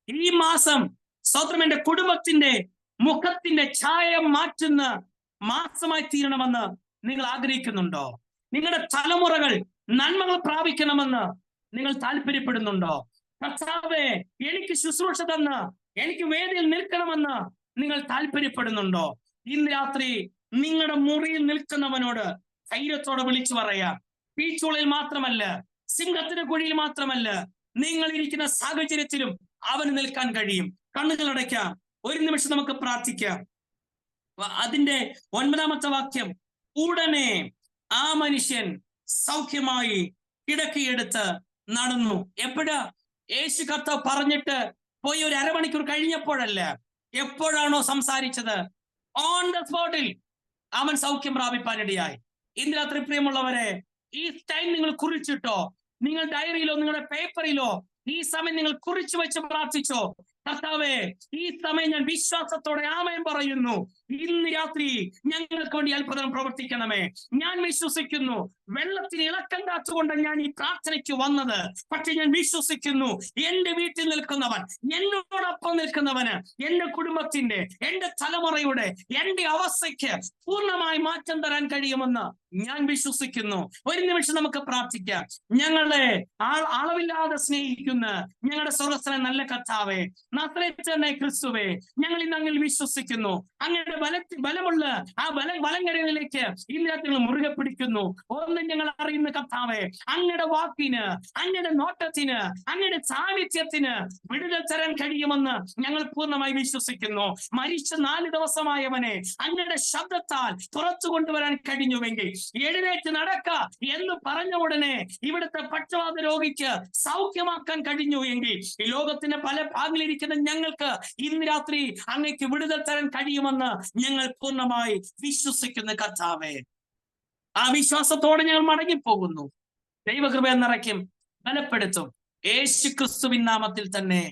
ഈ മാസം സ്വന്തം എന്റെ കുടുംബത്തിന്റെ മുഖത്തിന്റെ ഛായ മാറ്റുന്ന മാസമായി തീരണമെന്ന് നിങ്ങൾ ആഗ്രഹിക്കുന്നുണ്ടോ? നിങ്ങളുടെ തലമുറകൾ നന്മകൾ പ്രാപിക്കണമെന്ന് നിങ്ങൾ താല്പര്യപ്പെടുന്നുണ്ടോ? കർത്താവേ, എനിക്ക് ശുശ്രൂഷ തന്ന് എനിക്ക് വേദിയിൽ നിൽക്കണമെന്ന് നിങ്ങൾ താല്പര്യപ്പെടുന്നുണ്ടോ? ഇന്ന് രാത്രി നിങ്ങളുടെ മുറിയിൽ നിൽക്കുന്നവനോട് ധൈര്യത്തോടെ വിളിച്ചു പറയാം, പീച്ചൂളിൽ മാത്രമല്ല, സിംഹത്തിന്റെ കുഴിയിൽ മാത്രമല്ല, നിങ്ങൾ ഇരിക്കുന്ന സാഹചര്യത്തിലും അവന് നിൽക്കാൻ കഴിയും. കണ്ണുകൾ അടയ്ക്കാം, ഒരു നിമിഷം നമുക്ക് പ്രാർത്ഥിക്കാം. അതിന്റെ 9ാമത്തെ വാക്യം, ഉടനെ ആ മനുഷ്യൻ സൗഖ്യമായി കിടക്കിയെടുത്ത് നടന്നു. എപ്പോഴാ? യേശു കർത്താവ് പറഞ്ഞിട്ട് പോയി ഒരു അരമണിക്കൂർ കഴിഞ്ഞപ്പോഴല്ല, എപ്പോഴാണോ സംസാരിച്ചത് ഓൺ ദ സ്പോട്ടിൽ അവൻ സൗഖ്യം പ്രാപിപ്പാനിടയായി. ഇന്ന് രാത്രി പ്രിയമുള്ളവരെ, ഈ ടൈം നിങ്ങൾ കുറിച്ചിട്ടോ, നിങ്ങൾ ഡയറിയിലോ നിങ്ങളുടെ പേപ്പറിലോ ഈ സമയം നിങ്ങൾ കുറിച്ചു വെച്ച് പ്രാർത്ഥിച്ചോ. കർത്താവേ, ഈ സമയം ഞാൻ വിശ്വാസത്തോടെ ആമേൻ പറയുന്നു. ഇന്ന് രാത്രി ഞങ്ങൾക്ക് വേണ്ടി അത്ഭുതം പ്രവർത്തിക്കണമേ. ഞാൻ വിശ്വസിക്കുന്നു, വെള്ളത്തിന് ഇളക്കം കാത്തുകൊണ്ട് ഞാൻ ഈ പ്രാർത്ഥനയ്ക്ക് വന്നത്. പക്ഷെ ഞാൻ വിശ്വസിക്കുന്നു, എന്റെ വീട്ടിൽ നിൽക്കുന്നവൻ, എന്നോടൊപ്പം നിൽക്കുന്നവന്, എന്റെ കുടുംബത്തിന്റെ, എന്റെ തലമുറയുടെ, എന്റെ അവസ്ഥയ്ക്ക് പൂർണ്ണമായി മാറ്റം തരാൻ കഴിയുമെന്ന് ഞാൻ വിശ്വസിക്കുന്നു. ഒരു നിമിഷം നമുക്ക് പ്രാർത്ഥിക്കാം. ഞങ്ങളെ അളവില്ലാതെ സ്നേഹിക്കുന്ന ഞങ്ങളുടെ സ്വർഗ്ഗസ്ഥനായ നല്ല കർത്താവേ, നസറേത്തനായ ക്രിസ്തുവേ, ഞങ്ങൾ ഇന്ന് അങ്ങിൽ വിശ്വസിക്കുന്നു. അങ്ങയുടെ ബലമുള്ള ആ വലങ്കരകളിലേക്ക് ഇന്ന് രാത്രി ഞങ്ങൾ മുറുകെ പിടിക്കുന്നു. ഒന്നും ഞങ്ങൾ അറിയുന്ന കർത്താവേ, അങ്ങയുടെ വാക്കിന്, അങ്ങയുടെ നോട്ടത്തിന്, അങ്ങയുടെ സാന്നിധ്യത്തിന് വിടുതൽ തരാൻ കഴിയുമെന്ന് ഞങ്ങൾ പൂർണ്ണമായി വിശ്വസിക്കുന്നു. മരിച്ച 4 ദിവസമായവനെ അങ്ങയുടെ ശബ്ദത്താൽ പുറത്തു കൊണ്ടുവരാൻ കഴിഞ്ഞുവെങ്കിൽ, എഴുന്നേറ്റ് നടക്ക എന്ന് പറഞ്ഞ ഉടനെ ഇവിടുത്തെ പക്ഷവാത രോഗിക്ക് സൗഖ്യമാക്കാൻ കഴിഞ്ഞു എങ്കിൽ, ഈ ലോകത്തിന്റെ പല ഭാഗങ്ങളിലിരിക്കുന്ന ഞങ്ങൾക്ക് ഇന്ന് രാത്രി അങ്ങയ്ക്ക് വിടുതൽ തരാൻ കഴിയുമെന്ന് ഞങ്ങൾ പൂർണ്ണമായി വിശ്വസിക്കുന്ന കർത്താവേ, ആ വിശ്വാസത്തോടെ ഞങ്ങൾ മടങ്ങിപ്പോകുന്നു. ദൈവകൃപ നിറയ്ക്കും, ബലപ്പെടുത്തും. യേശു ക്രിസ്തുവിൻ നാമത്തിൽ തന്നെ